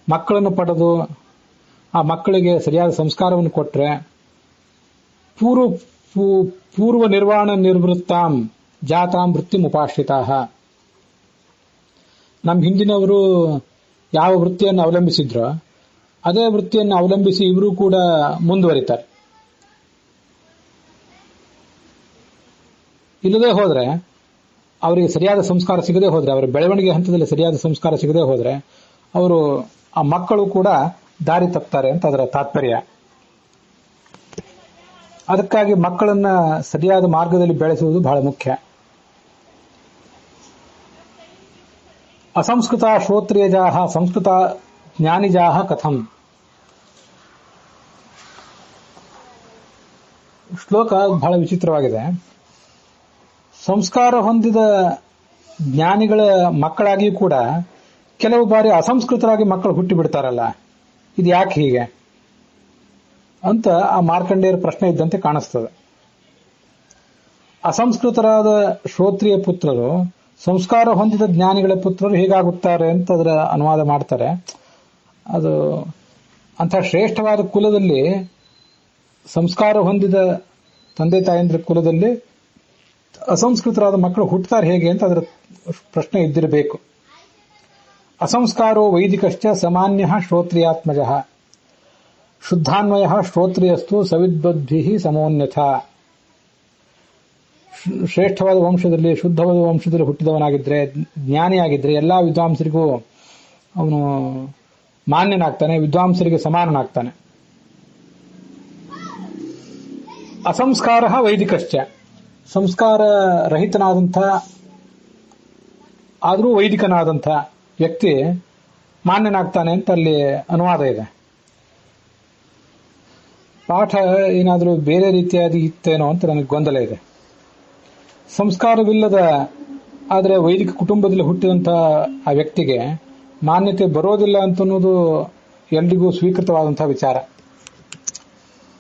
ಮಕ್ಕಳನ್ನು ಪಡೆದು ಆ ಮಕ್ಕಳಿಗೆ ಸರಿಯಾದ ಸಂಸ್ಕಾರವನ್ನು ಕೊಟ್ರೆ ಪೂರ್ವ ನಿರ್ವಾಣ ನಿರ್ವೃತ್ತಾಂ ಜಾತಾಂ ವೃತ್ತಿ ಉಪಾಶ್ರಿತಾಹ. ನಮ್ಮ ಹಿಂದಿನವರು ಯಾವ ವೃತ್ತಿಯನ್ನು ಅವಲಂಬಿಸಿದ್ರೋ ಅದೇ ವೃತ್ತಿಯನ್ನು ಅವಲಂಬಿಸಿ ಇವರು ಕೂಡ ಮುಂದುವರಿತಾರೆ. ಇಲ್ಲದೆ ಹೋದ್ರೆ, ಅವರಿಗೆ ಸರಿಯಾದ ಸಂಸ್ಕಾರ ಸಿಗದೆ ಹೋದ್ರೆ, ಅವರ ಬೆಳವಣಿಗೆ ಹಂತದಲ್ಲಿ ಸರಿಯಾದ ಸಂಸ್ಕಾರ ಸಿಗದೆ ಹೋದ್ರೆ ಅವರು ಆ ಮಕ್ಕಳು ಕೂಡ ದಾರಿ ತಪ್ತಾರೆ ಅಂತ ಅದರ ತಾತ್ಪರ್ಯ. ಅದಕ್ಕಾಗಿ ಮಕ್ಕಳನ್ನ ಸರಿಯಾದ ಮಾರ್ಗದಲ್ಲಿ ಬೆಳೆಸುವುದು ಬಹಳ ಮುಖ್ಯ. ಅಸಂಸ್ಕೃತ ಶ್ರೋತ್ರಿಯಜಾಹ ಸಂಸ್ಕೃತ ಜ್ಞಾನಿಜಾಹ ಕಥಂ. ಶ್ಲೋಕ ಬಹಳ ವಿಚಿತ್ರವಾಗಿದೆ. ಸಂಸ್ಕಾರ ಹೊಂದಿದ ಜ್ಞಾನಿಗಳ ಮಕ್ಕಳಾಗಿಯೂ ಕೂಡ ಕೆಲವು ಬಾರಿ ಅಸಂಸ್ಕೃತರಾಗಿ ಮಕ್ಕಳು ಹುಟ್ಟಿ ಬಿಡ್ತಾರಲ್ಲ, ಇದು ಯಾಕೆ ಹೀಗೆ ಅಂತ ಆ ಮಾರ್ಕಂಡೇಯರ ಪ್ರಶ್ನೆ ಇದ್ದಂತೆ ಕಾಣಿಸ್ತದೆ. ಅಸಂಸ್ಕೃತರಾದ ಶ್ರೋತ್ರಿಯ ಪುತ್ರರು ಸಂಸ್ಕಾರ ಹೊಂದಿದ ಜ್ಞಾನಿಗಳ ಪುತ್ರರು ಹೇಗಾಗುತ್ತಾರೆ ಅಂತ ಅದರ ಅನುವಾದ ಮಾಡ್ತಾರೆ. ಅದು ಅಂಥ ಶ್ರೇಷ್ಠವಾದ ಕುಲದಲ್ಲಿ, ಸಂಸ್ಕಾರ ಹೊಂದಿದ ತಂದೆ ತಾಯಂದ್ರ ಕುಲದಲ್ಲಿ ಅಸಂಸ್ಕೃತರಾದ ಮಕ್ಕಳು ಹುಟ್ಟುತ್ತಾರೆ ಹೇಗೆ ಅಂತ ಅದರ ಪ್ರಶ್ನೆ ಇದ್ದಿರಬೇಕು. ಅಸಂಸ್ಕಾರೋ ವೈದಿಕಶ್ಚ ಸಾಮಾನ್ಯ ಶ್ರೋತ್ರಿಯಾತ್ಮಜ ಶುದ್ಧಾನ್ವಯ ಶ್ರೋತ್ರಿಯಸ್ತು ಸವಿದ್ವದ್ಭಿ ಸಮೋನ್ಯಥ. ಶ್ರೇಷ್ಠವಾದ ವಂಶದಲ್ಲಿ, ಶುದ್ಧವಾದ ವಂಶದಲ್ಲಿ ಹುಟ್ಟಿದವನಾಗಿದ್ರೆ, ಜ್ಞಾನಿಯಾಗಿದ್ರೆ ಎಲ್ಲಾ ವಿದ್ವಾಂಸರಿಗೂ ಅವನು ಮಾನ್ಯನಾಗ್ತಾನೆ, ವಿದ್ವಾಂಸರಿಗೆ ಸಮಾನನಾಗ್ತಾನೆ. ಅಸಂಸ್ಕಾರ ವೈದಿಕಶ್ಚ, ಸಂಸ್ಕಾರ ರಹಿತನಾದಂಥ ಆದರೂ ವೈದಿಕನಾದಂಥ ವ್ಯಕ್ತಿ ಮಾನ್ಯನಾಗ್ತಾನೆ ಅಂತ ಅಲ್ಲಿ ಅನುವಾದ ಇದೆ. ಪಾಠ ಏನಾದರೂ ಬೇರೆ ರೀತಿಯಾಗಿ ಇತ್ತೇನೋ ಅಂತ ನನಗೆ ಗೊಂದಲ ಇದೆ. ಸಂಸ್ಕಾರವಿಲ್ಲದ ಆದರೆ ವೈದಿಕ ಕುಟುಂಬದಲ್ಲಿ ಹುಟ್ಟಿದಂಥ ಆ ವ್ಯಕ್ತಿಗೆ ಮಾನ್ಯತೆ ಬರೋದಿಲ್ಲ ಅಂತನ್ನೋದು ಎಲ್ರಿಗೂ ಸ್ವೀಕೃತವಾದಂತಹ ವಿಚಾರ.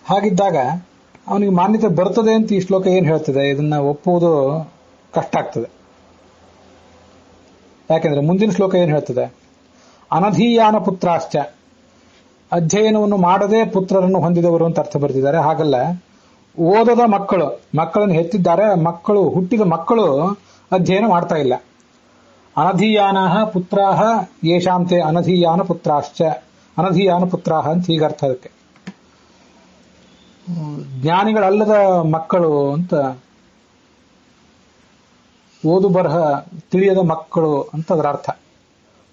ಹಾಗಿದ್ದಾಗ ಅವನಿಗೆ ಮಾನ್ಯತೆ ಬರ್ತದೆ ಅಂತ ಈ ಶ್ಲೋಕ ಏನು ಹೇಳ್ತದೆ, ಇದನ್ನ ಒಪ್ಪುವುದು ಕಷ್ಟ ಆಗ್ತದೆ. ಯಾಕೆಂದ್ರೆ ಮುಂದಿನ ಶ್ಲೋಕ ಏನು ಹೇಳ್ತದೆ, ಅನಧೀಯಾನ ಪುತ್ರಾಶ್ಚ, ಅಧ್ಯಯನವನ್ನು ಮಾಡದೆ ಪುತ್ರರನ್ನು ಹೊಂದಿದವರು ಅಂತ ಅರ್ಥ ಬರ್ತಿದ್ದಾರೆ. ಹಾಗಲ್ಲ, ಓದದ ಮಕ್ಕಳನ್ನು ಹೆತ್ತಿದ್ದಾರೆ, ಮಕ್ಕಳು ಹುಟ್ಟಿದ ಮಕ್ಕಳು ಅಧ್ಯಯನ ಮಾಡ್ತಾ ಇಲ್ಲ. ಅನಧೀಯಾನ ಪುತ್ರಾಹ ಯೇಷಾಂತೆ ಅನಧೀಯಾನ ಪುತ್ರಾಶ್ಚ, ಅನಧೀಯಾನ ಪುತ್ರಾಹ ಅಂತ ಹೀಗೆ ಅರ್ಥ. ಅದಕ್ಕೆ ಜ್ಞಾನಿಗಳಲ್ಲದ ಮಕ್ಕಳು ಅಂತ, ಓದು ಬರಹ ತಿಳಿಯದ ಮಕ್ಕಳು ಅಂತ ಅದರ ಅರ್ಥ.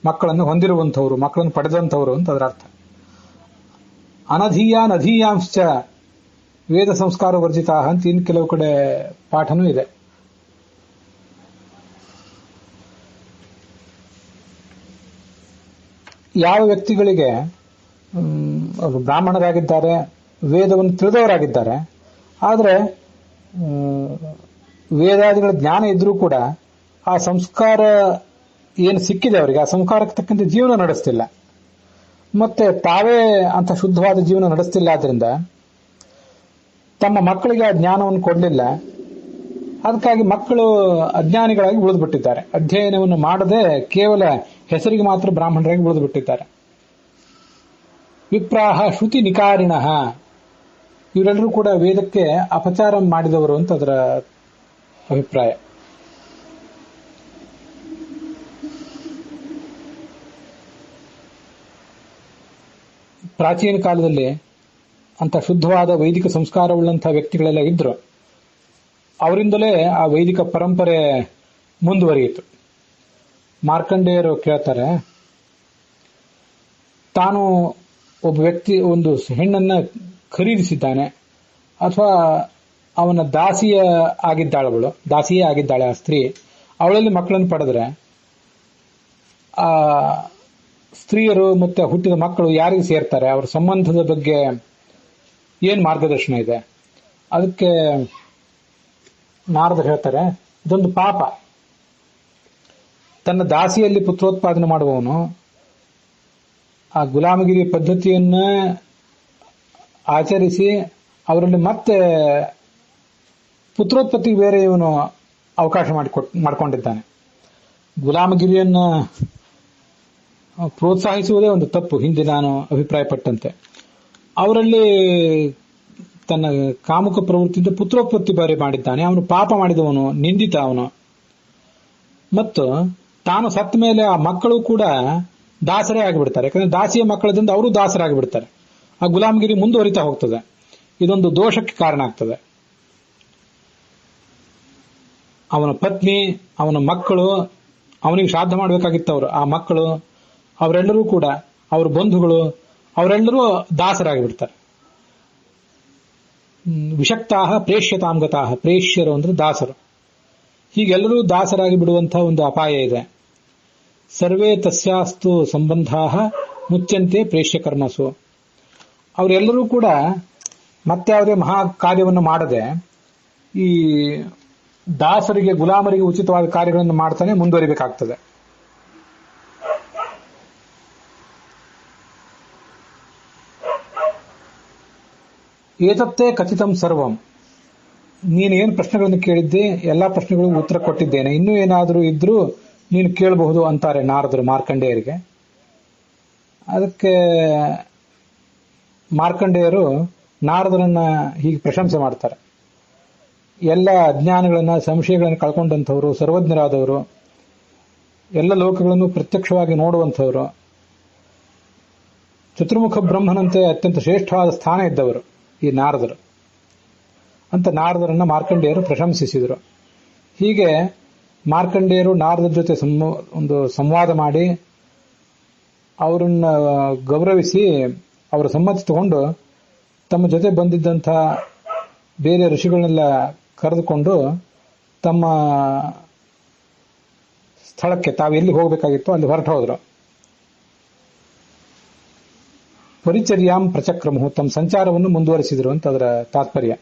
ಮಕ್ಕಳನ್ನು ಹೊಂದಿರುವಂಥವ್ರು, ಮಕ್ಕಳನ್ನು ಪಡೆದಂಥವ್ರು ಅಂತ ಅದರ ಅರ್ಥ. ಅನಧೀಯಾನ್ ಅಧೀಯಾಂಶ್ಚ ವೇದ ಸಂಸ್ಕಾರ ವರ್ಜಿತ ಅಂತ ಇನ್ನು ಕೆಲವು ಕಡೆ ಪಾಠನೂ ಇದೆ. ಯಾವ ವ್ಯಕ್ತಿಗಳಿಗೆ ಅವರು ಬ್ರಾಹ್ಮಣರಾಗಿದ್ದಾರೆ, ವೇದವನ್ನು ತಿಳಿದವರಾಗಿದ್ದಾರೆ, ಆದರೆ ವೇದಾದಿಗಳ ಜ್ಞಾನ ಇದ್ರೂ ಕೂಡ ಆ ಸಂಸ್ಕಾರ ಏನು ಸಿಕ್ಕಿದೆ ಅವರಿಗೆ, ಆ ಸಂಸ್ಕಾರಕ್ಕೆ ತಕ್ಕಂತೆ ಜೀವನ ನಡೆಸ್ತಿಲ್ಲ, ಮತ್ತೆ ತಾವೇ ಅಂತ ಶುದ್ಧವಾದ ಜೀವನ ನಡೆಸ್ತಿಲ್ಲ. ಆದ್ರಿಂದ ತಮ್ಮ ಮಕ್ಕಳಿಗೆ ಆ ಜ್ಞಾನವನ್ನು ಕೊಡಲಿಲ್ಲ. ಅದಕ್ಕಾಗಿ ಮಕ್ಕಳು ಅಜ್ಞಾನಿಗಳಾಗಿ ಉಳಿದುಬಿಟ್ಟಿದ್ದಾರೆ. ಅಧ್ಯಯನವನ್ನು ಮಾಡದೆ ಕೇವಲ ಹೆಸರಿಗೆ ಮಾತ್ರ ಬ್ರಾಹ್ಮಣರಾಗಿ ಉಳಿದುಬಿಟ್ಟಿದ್ದಾರೆ. ವಿಪ್ರಾಹ ಶ್ರುತಿ ನಿಕಾರಿಣಃ, ಇವರೆಲ್ಲರೂ ಕೂಡ ವೇದಕ್ಕೆ ಅಪಚಾರ ಮಾಡಿದವರು ಅಂತ ಅದರ ಅಭಿಪ್ರಾಯ. ಪ್ರಾಚೀನ ಕಾಲದಲ್ಲಿ ಅಂತ ಶುದ್ಧವಾದ ವೈದಿಕ ಸಂಸ್ಕಾರವುಳ್ಳಂತಹ ವ್ಯಕ್ತಿಗಳೆಲ್ಲ ಇದ್ರು. ಅವರಿಂದಲೇ ಆ ವೈದಿಕ ಪರಂಪರೆ ಮುಂದುವರಿಯಿತು. ಮಾರ್ಕಂಡೇಯರು ಕೇಳ್ತಾರೆ, ತಾನು ಒಬ್ಬ ವ್ಯಕ್ತಿ ಒಂದು ಹೆಣ್ಣನ್ನ ಖರೀದಿಸಿದ್ದಾನೆ, ಅಥವಾ ಅವನ ದಾಸಿಯೇ ಆಗಿದ್ದಾಳೆ ಆ ಸ್ತ್ರೀ, ಅವಳಲ್ಲಿ ಮಕ್ಕಳನ್ನು ಪಡೆದ್ರೆ ಆ ಸ್ತ್ರೀಯರು ಮತ್ತೆ ಹುಟ್ಟಿದ ಮಕ್ಕಳು ಯಾರಿಗೆ ಸೇರ್ತಾರೆ, ಅವರ ಸಂಬಂಧದ ಬಗ್ಗೆ ಏನ್ ಮಾರ್ಗದರ್ಶನ ಇದೆ? ಅದಕ್ಕೆ ನಾರದರು ಹೇಳ್ತಾರೆ, ಇದೊಂದು ಪಾಪ. ತನ್ನ ದಾಸಿಯಲ್ಲಿ ಪುತ್ರೋತ್ಪಾದನೆ ಮಾಡುವವನು ಆ ಗುಲಾಮಗಿರಿ ಪದ್ಧತಿಯನ್ನ ಆಚರಿಸಿ ಅವರಲ್ಲಿ ಮತ್ತೆ ಪುತ್ರೋತ್ಪತ್ತಿಗೆ ಬೇರೆ ಇವನು ಅವಕಾಶ ಮಾಡಿಕೊಂಡಿದ್ದಾನೆ. ಗುಲಾಮಗಿರಿಯನ್ನ ಪ್ರೋತ್ಸಾಹಿಸುವುದೇ ಒಂದು ತಪ್ಪು, ಹಿಂದೆ ನಾನು ಅಭಿಪ್ರಾಯಪಟ್ಟಂತೆ. ಅವರಲ್ಲಿ ತನ್ನ ಕಾಮುಕ ಪ್ರವೃತ್ತಿಯಿಂದ ಪುತ್ರೋತ್ಪತ್ತಿ ಬೇರೆ ಮಾಡಿದ್ದಾನೆ. ಅವನು ಪಾಪ ಮಾಡಿದವನು, ನಿಂದಿತ ಅವನು. ಮತ್ತು ತಾನು ಸತ್ತ ಮೇಲೆ ಆ ಮಕ್ಕಳು ಕೂಡ ದಾಸರೇ ಆಗಿಬಿಡ್ತಾರೆ. ಯಾಕಂದ್ರೆ ದಾಸಿಯ ಮಕ್ಕಳದಿಂದ ಅವರು ದಾಸರಾಗಿಬಿಡ್ತಾರೆ. ಆ ಗುಲಾಮಗಿರಿ ಮುಂದುವರಿತಾ ಹೋಗ್ತದೆ. ಇದೊಂದು ದೋಷಕ್ಕೆ ಕಾರಣ ಆಗ್ತದೆ. ಅವನ ಪತ್ನಿ, ಅವನ ಮಕ್ಕಳು, ಅವನಿಗೆ ಶ್ರಾದ್ದ ಮಾಡಬೇಕಾಗಿತ್ತವರು, ಆ ಮಕ್ಕಳು, ಅವರೆಲ್ಲರೂ ಕೂಡ, ಅವರ ಬಂಧುಗಳು, ಅವರೆಲ್ಲರೂ ದಾಸರಾಗಿಬಿಡ್ತಾರೆ. ವಿಷಕ್ತಾಹ ಪ್ರೇಷ್ಯತಾಂಗತಾಹ, ಪ್ರೇಷ್ಯರು ಅಂದ್ರೆ ದಾಸರು. ಹೀಗೆಲ್ಲರೂ ದಾಸರಾಗಿ ಬಿಡುವಂತಹ ಒಂದು ಅಪಾಯ ಇದೆ. ಸರ್ವೇ ತಸ್ಯಾಸ್ತು ಸಂಬಂಧಾಹ ಮುಚ್ಚಂತೆ ಪ್ರೇಷ್ಯ ಕರ್ಮಸು. ಅವರೆಲ್ಲರೂ ಕೂಡ ಮತ್ಯಾವುದೇ ಮಹಾ ಕಾರ್ಯವನ್ನು ಮಾಡದೆ ಈ ದಾಸರಿಗೆ, ಗುಲಾಮರಿಗೆ ಉಚಿತವಾದ ಕಾರ್ಯಗಳನ್ನು ಮಾಡ್ತಾನೆ ಮುಂದುವರಿಬೇಕಾಗ್ತದೆ. ಏತತ್ತೇ ಕಥಿತಂ ಸರ್ವಂ. ನೀನೇನು ಪ್ರಶ್ನೆಗಳನ್ನು ಕೇಳಿದ್ದೆ, ಎಲ್ಲಾ ಪ್ರಶ್ನೆಗಳಿಗೂ ಉತ್ತರ ಕೊಟ್ಟಿದ್ದೇನೆ. ಇನ್ನೂ ಏನಾದರೂ ಇದ್ರೂ ನೀನು ಕೇಳಬಹುದು ಅಂತಾರೆ ನಾರದರು ಮಾರ್ಕಂಡೇಯರಿಗೆ. ಅದಕ್ಕೆ ಮಾರ್ಕಂಡೇಯರು ನಾರದರನ್ನ ಹೀಗೆ ಪ್ರಶಂಸೆ ಮಾಡ್ತಾರೆ. ಎಲ್ಲ ಅಜ್ಞಾನಗಳನ್ನ, ಸಂಶಯಗಳನ್ನು ಕಳ್ಕೊಂಡಂಥವ್ರು, ಸರ್ವಜ್ಞರಾದವರು, ಎಲ್ಲ ಲೋಕಗಳನ್ನು ಪ್ರತ್ಯಕ್ಷವಾಗಿ ನೋಡುವಂಥವರು, ಚತುರ್ಮುಖ ಬ್ರಹ್ಮನಂತೆ ಅತ್ಯಂತ ಶ್ರೇಷ್ಠವಾದ ಸ್ಥಾನ ಇದ್ದವರು ಈ ನಾರದರು ಅಂತ ನಾರದರನ್ನ ಮಾರ್ಕಂಡೇಯರು ಪ್ರಶಂಸಿಸಿದರು. ಹೀಗೆ ಮಾರ್ಕಂಡೇಯರು ನಾರದರ ಜೊತೆ ಒಂದು ಸಂವಾದ ಮಾಡಿ ಅವರನ್ನ ಗೌರವಿಸಿ ಅವರ ಸಮ್ಮತಿ ತಗೊಂಡು ತಮ್ಮ ಜೊತೆ ಬಂದಿದ್ದಂಥ ಬೇರೆ ಋಷಿಗಳನ್ನೆಲ್ಲ ಕರೆದುಕೊಂಡು ತಮ್ಮ ಸ್ಥಳಕ್ಕೆ ತಾವು ಎಲ್ಲಿ ಹೋಗಬೇಕಾಗಿತ್ತು ಅಲ್ಲಿ ಹೊರಟು ಹೋದ್ರು. ಪರಿಚರ್ಯಾಂ ಪ್ರಚಕ್ರಮು, ತಮ್ಮ ಸಂಚಾರವನ್ನು ಮುಂದುವರಿಸಿದರು ಅಂತ ಅದರ ತಾತ್ಪರ್ಯ.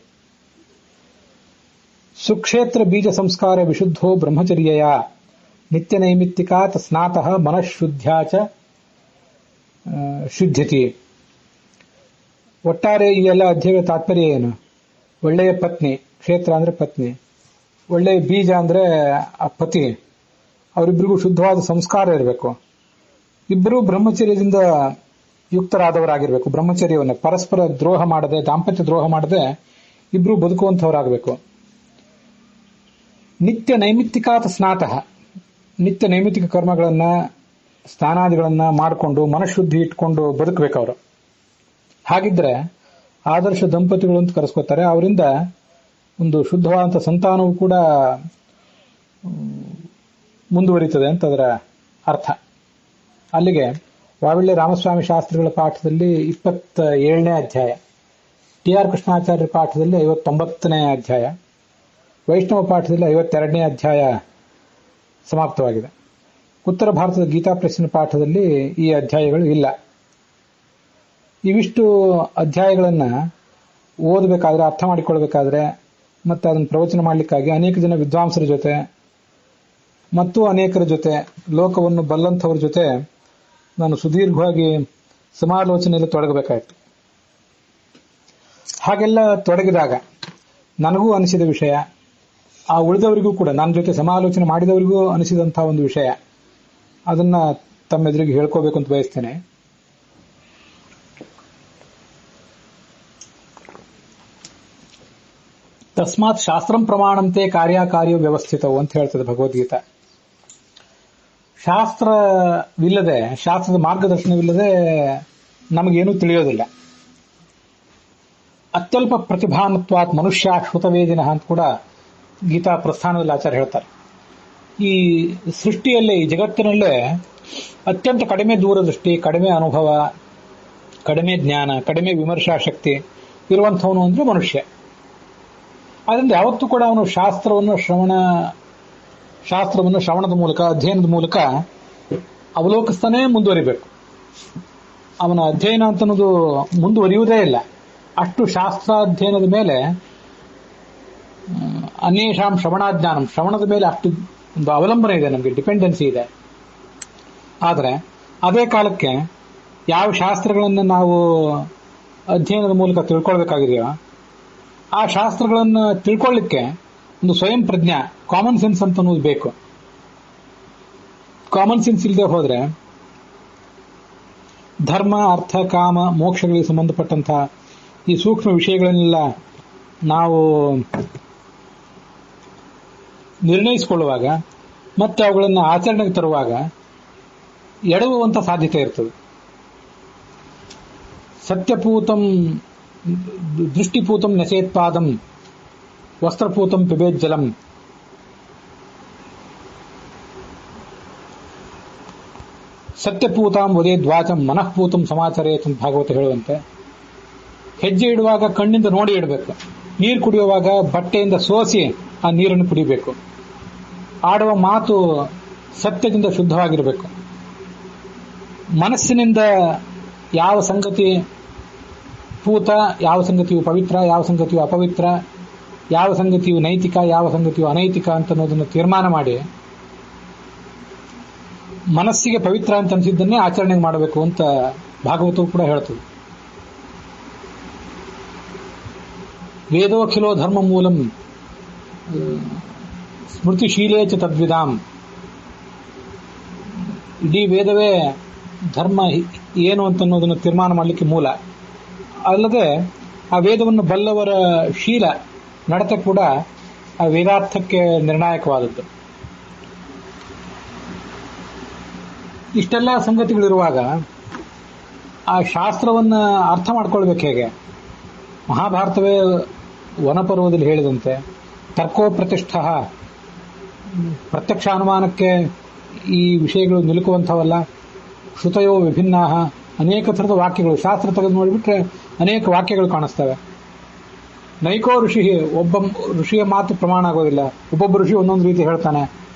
ಸುಕ್ಷೇತ್ರ ಬೀಜ ಸಂಸ್ಕಾರ ವಿಶುದ್ಧೋ ಬ್ರಹ್ಮಚರ್ಯಯ ನಿತ್ಯ ನೈಮಿತ್ತಿಕಾತ್ ಸ್ನಾತಃ ಮನಃಶುದ್ಧ್ಯಾಚ ಶುದ್ಧತಿ. ಒಟ್ಟಾರೆ ಈ ಎಲ್ಲ ಅಧ್ಯಯನ ತಾತ್ಪರ್ಯ ಏನು? ಒಳ್ಳೆಯ ಪತ್ನಿ, ಕ್ಷೇತ್ರ ಅಂದ್ರೆ ಪತ್ನಿ, ಒಳ್ಳೆಯ ಬೀಜ ಅಂದ್ರೆ ಆ ಪತಿ, ಅವರಿಬ್ಬರಿಗೂ ಶುದ್ಧವಾದ ಸಂಸ್ಕಾರ ಇರಬೇಕು. ಇಬ್ಬರೂ ಬ್ರಹ್ಮಚರ್ಯದಿಂದ ಯುಕ್ತರಾದವರಾಗಿರ್ಬೇಕು. ಬ್ರಹ್ಮಚರ್ಯವನ್ನು ಪರಸ್ಪರ ದ್ರೋಹ ಮಾಡದೆ, ದಾಂಪತ್ಯ ದ್ರೋಹ ಮಾಡದೆ ಇಬ್ರು ಬದುಕುವಂತವರಾಗಬೇಕು. ನಿತ್ಯ ನೈಮಿತ್ತಿಕಾತ ಸ್ನಾತಃ, ನಿತ್ಯ ನೈಮಿತ್ತಿಕ ಕರ್ಮಗಳನ್ನ, ಸ್ನಾನಾದಿಗಳನ್ನ ಮಾಡಿಕೊಂಡು ಮನಃಶುದ್ಧಿ ಇಟ್ಕೊಂಡು ಬದುಕಬೇಕವರು. ಹಾಗಿದ್ರೆ ಆದರ್ಶ ದಂಪತಿಗಳು ಅಂತ ಕರೆಸ್ಕೋತಾರೆ. ಅವರಿಂದ ಒಂದು ಶುದ್ಧವಾದಂಥ ಸಂತಾನವೂ ಕೂಡ ಮುಂದುವರಿತದೆ ಅಂತ ಅದರ ಅರ್ಥ. ಅಲ್ಲಿಗೆ ವಾವಿಳ್ಳೆ ರಾಮಸ್ವಾಮಿ ಶಾಸ್ತ್ರಿಗಳ ಪಾಠದಲ್ಲಿ 27ನೇ ಅಧ್ಯಾಯ, ಟಿ.ಆರ್. ಕೃಷ್ಣಾಚಾರ್ಯರ ಪಾಠದಲ್ಲಿ 59ನೇ ಅಧ್ಯಾಯ, ವೈಷ್ಣವ ಪಾಠದಲ್ಲಿ 52ನೇ ಅಧ್ಯಾಯ ಸಮಾಪ್ತವಾಗಿದೆ. ಉತ್ತರ ಭಾರತದ ಗೀತಾ ಪ್ರೆಸ್ಸಿನ ಪಾಠದಲ್ಲಿ ಈ ಅಧ್ಯಾಯಗಳು ಇಲ್ಲ. ಇವಿಷ್ಟು ಅಧ್ಯಾಯಗಳನ್ನು ಓದಬೇಕಾದ್ರೆ, ಅರ್ಥ ಮಾಡಿಕೊಳ್ಬೇಕಾದ್ರೆ, ಮತ್ತು ಅದನ್ನು ಪ್ರವಚನ ಮಾಡಲಿಕ್ಕಾಗಿ ಅನೇಕ ಜನ ವಿದ್ವಾಂಸರ ಜೊತೆ ಮತ್ತು ಅನೇಕರ ಜೊತೆ, ಲೋಕವನ್ನು ಬಲ್ಲಂಥವ್ರ ಜೊತೆ ನಾನು ಸುದೀರ್ಘವಾಗಿ ಸಮಾಲೋಚನೆಯಲ್ಲಿ ತೊಡಗಬೇಕಾಯಿತು. ಹಾಗೆಲ್ಲ ತೊಡಗಿದಾಗ ನನಗೂ ಅನಿಸಿದ ವಿಷಯ, ಆ ಉಳಿದವರಿಗೂ ಕೂಡ, ನನ್ನ ಜೊತೆ ಸಮಾಲೋಚನೆ ಮಾಡಿದವರಿಗೂ ಅನಿಸಿದಂತಹ ಒಂದು ವಿಷಯ, ಅದನ್ನ ತಮ್ಮೆದುರಿಗೆ ಹೇಳ್ಕೋಬೇಕು ಅಂತ ಬಯಸ್ತೇನೆ. ತಸ್ಮಾತ್ ಶಾಸ್ತ್ರಂ ಪ್ರಮಾಣಂತೆ ಕಾರ್ಯಕಾರ್ಯ ವ್ಯವಸ್ಥಿತವು ಅಂತ ಹೇಳ್ತದೆ ಭಗವದ್ಗೀತಾ. ಶಾಸ್ತ್ರವಿಲ್ಲದೆ, ಶಾಸ್ತ್ರದ ಮಾರ್ಗದರ್ಶನವಿಲ್ಲದೆ ನಮಗೇನೂ ತಿಳಿಯೋದಿಲ್ಲ. ಅತ್ಯಲ್ಪ ಪ್ರತಿಭಾನತ್ವಾತ್ ಮನುಷ್ಯ ಶ್ರುತವೇದಿನ ಅಂತ ಕೂಡ ಗೀತಾ ಪ್ರಸ್ಥಾನದಲ್ಲಿ ಆಚಾರ್ಯ ಹೇಳ್ತಾರೆ. ಈ ಸೃಷ್ಟಿಯಲ್ಲೇ, ಈ ಜಗತ್ತಿನಲ್ಲೇ ಅತ್ಯಂತ ಕಡಿಮೆ ದೂರದೃಷ್ಟಿ, ಕಡಿಮೆ ಅನುಭವ, ಕಡಿಮೆ ಜ್ಞಾನ, ಕಡಿಮೆ ವಿಮರ್ಶಾ ಶಕ್ತಿ ಇರುವಂಥವನು ಅಂದ್ರೆ ಮನುಷ್ಯ. ಆದ್ದರಿಂದ ಯಾವತ್ತೂ ಕೂಡ ಅವನು ಶಾಸ್ತ್ರವನ್ನು ಶ್ರವಣದ ಮೂಲಕ, ಅಧ್ಯಯನದ ಮೂಲಕ ಅವಲೋಕಿಸ್ತಾನೇ ಮುಂದುವರಿಬೇಕು. ಅವನ ಅಧ್ಯಯನ ಅಂತನ್ನೋದು ಮುಂದುವರಿಯುವುದೇ ಇಲ್ಲ. ಅಷ್ಟು ಶಾಸ್ತ್ರಾಧ್ಯಯನದ ಮೇಲೆ ಅನ್ಯೇಷಾಂ ಶ್ರವಣಾಜ್ಞಾನಂ, ಶ್ರವಣದ ಮೇಲೆ ಅಷ್ಟು ಒಂದು ಅವಲಂಬನೆ ಇದೆ, ನಮಗೆ ಡಿಪೆಂಡೆನ್ಸಿ ಇದೆ. ಆದರೆ ಅದೇ ಕಾಲಕ್ಕೆ ಯಾವ ಶಾಸ್ತ್ರಗಳನ್ನು ನಾವು ಅಧ್ಯಯನದ ಮೂಲಕ ತಿಳ್ಕೊಳ್ಬೇಕಾಗಿದೆಯೋ ಆ ಶಾಸ್ತ್ರಗಳನ್ನು ತಿಳ್ಕೊಳ್ಳಿಕ್ಕೆ ಒಂದು ಸ್ವಯಂ ಪ್ರಜ್ಞಾ, ಕಾಮನ್ ಸೆನ್ಸ್ ಅಂತ ಅನ್ನೋದು ಬೇಕು. ಕಾಮನ್ ಸೆನ್ಸ್ ಇಲ್ಲದೆ ಹೋದ್ರೆ ಧರ್ಮ, ಅರ್ಥ, ಕಾಮ, ಮೋಕ್ಷಗಳಿಗೆ ಸಂಬಂಧಪಟ್ಟಂತಹ ಈ ಸೂಕ್ಷ್ಮ ವಿಷಯಗಳನ್ನೆಲ್ಲ ನಾವು ನಿರ್ಣಯಿಸಿಕೊಳ್ಳುವಾಗ ಮತ್ತೆ ಅವುಗಳನ್ನು ಆಚರಣೆಗೆ ತರುವಾಗ ಎಡವುವಂತ ಸಾಧ್ಯತೆ ಇರ್ತದೆ. ಸತ್ಯಪೂತಂ ದೃಷ್ಟಿಪೂತಂ ನಸೇತ್ಪಾದಂ ವಸ್ತ್ರಪೂತಂ ಪಿಬೇಜ್ಜಲಂ. ಸತ್ಯಪೂತಾಂ ವದೇದ್ವಾಚಂ ಮನಃಪೂತಂ ಸಮಾಚರೇತ್ ಅಂತ ಭಾಗವತ ಹೇಳುವಂತೆ, ಹೆಜ್ಜೆ ಇಡುವಾಗ ಕಣ್ಣಿಂದ ನೋಡಿ ಇಡಬೇಕು, ನೀರು ಕುಡಿಯುವಾಗ ಬಟ್ಟೆಯಿಂದ ಸೋಸಿ ಆ ನೀರನ್ನು ಕುಡಿಬೇಕು, ಆಡುವ ಮಾತು ಸತ್ಯದಿಂದ ಶುದ್ಧವಾಗಿರಬೇಕು, ಮನಸ್ಸಿನಿಂದ ಯಾವ ಸಂಗತಿ ಪೂತ, ಯಾವ ಸಂಗತಿಯು ಪವಿತ್ರ, ಯಾವ ಸಂಗತಿಯು ಅಪವಿತ್ರ, ಯಾವ ಸಂಗತಿಯು ನೈತಿಕ, ಯಾವ ಸಂಗತಿಯು ಅನೈತಿಕ ಅಂತ ಅನ್ನೋದನ್ನು ತೀರ್ಮಾನ ಮಾಡಿ ಮನಸ್ಸಿಗೆ ಪವಿತ್ರ ಅಂತ ಅನಿಸಿದ್ದನ್ನೇ ಆಚರಣೆ ಮಾಡಬೇಕು ಅಂತ ಭಾಗವತವು ಕೂಡ ಹೇಳ್ತದೆ. ವೇದೋಖಿಲೋ ಧರ್ಮ ಮೂಲಂ ಸ್ಮೃತಿಶೀಲೇ ಚ ತದ್ವಿದಾಂ. ಇಡೀ ವೇದವೇ ಧರ್ಮ ಏನು ಅಂತ ಅನ್ನೋದನ್ನು ತೀರ್ಮಾನ ಮಾಡಲಿಕ್ಕೆ ಮೂಲ. ಅಲ್ಲದೆ ಆ ವೇದವನ್ನು ಬಲ್ಲವರ ಶೀಲ, ನಡತೆ ಕೂಡ ಆ ವೇದಾರ್ಥಕ್ಕೆ ನಿರ್ಣಾಯಕವಾದದ್ದು. ಇಷ್ಟೆಲ್ಲ ಸಂಗತಿಗಳಿರುವಾಗ ಆ ಶಾಸ್ತ್ರವನ್ನು ಅರ್ಥ ಮಾಡ್ಕೊಳ್ಬೇಕು ಹೇಗೆ? ಮಹಾಭಾರತವೇ ವನಪರ್ವದಲ್ಲಿ ಹೇಳಿದಂತೆ ತರ್ಕೋ ಪ್ರತಿಷ್ಠ, ಪ್ರತ್ಯಕ್ಷ ಅನುಮಾನಕ್ಕೆ ಈ ವಿಷಯಗಳು ನಿಲುಕುವಂಥವಲ್ಲ. ಶ್ರುತಯೋ ವಿಭಿನ್ನ, ಅನೇಕ ಥರದ ವಾಕ್ಯಗಳು, ಶಾಸ್ತ್ರ ತೆಗೆದು ನೋಡಿಬಿಟ್ರೆ ಅನೇಕ ವಾಕ್ಯಗಳು ಕಾಣಿಸ್ತವೆ. ನೈಕೋ ಋಷಿ, ಒಬ್ಬ ಋಷಿಯ ಮಾತು ಪ್ರಮಾಣ ಆಗೋದಿಲ್ಲ. ಒಬ್ಬೊಬ್ಬ ಋಷಿ ಒಂದೊಂದು ರೀತಿ ಹೇಳ್ತಾನೆ,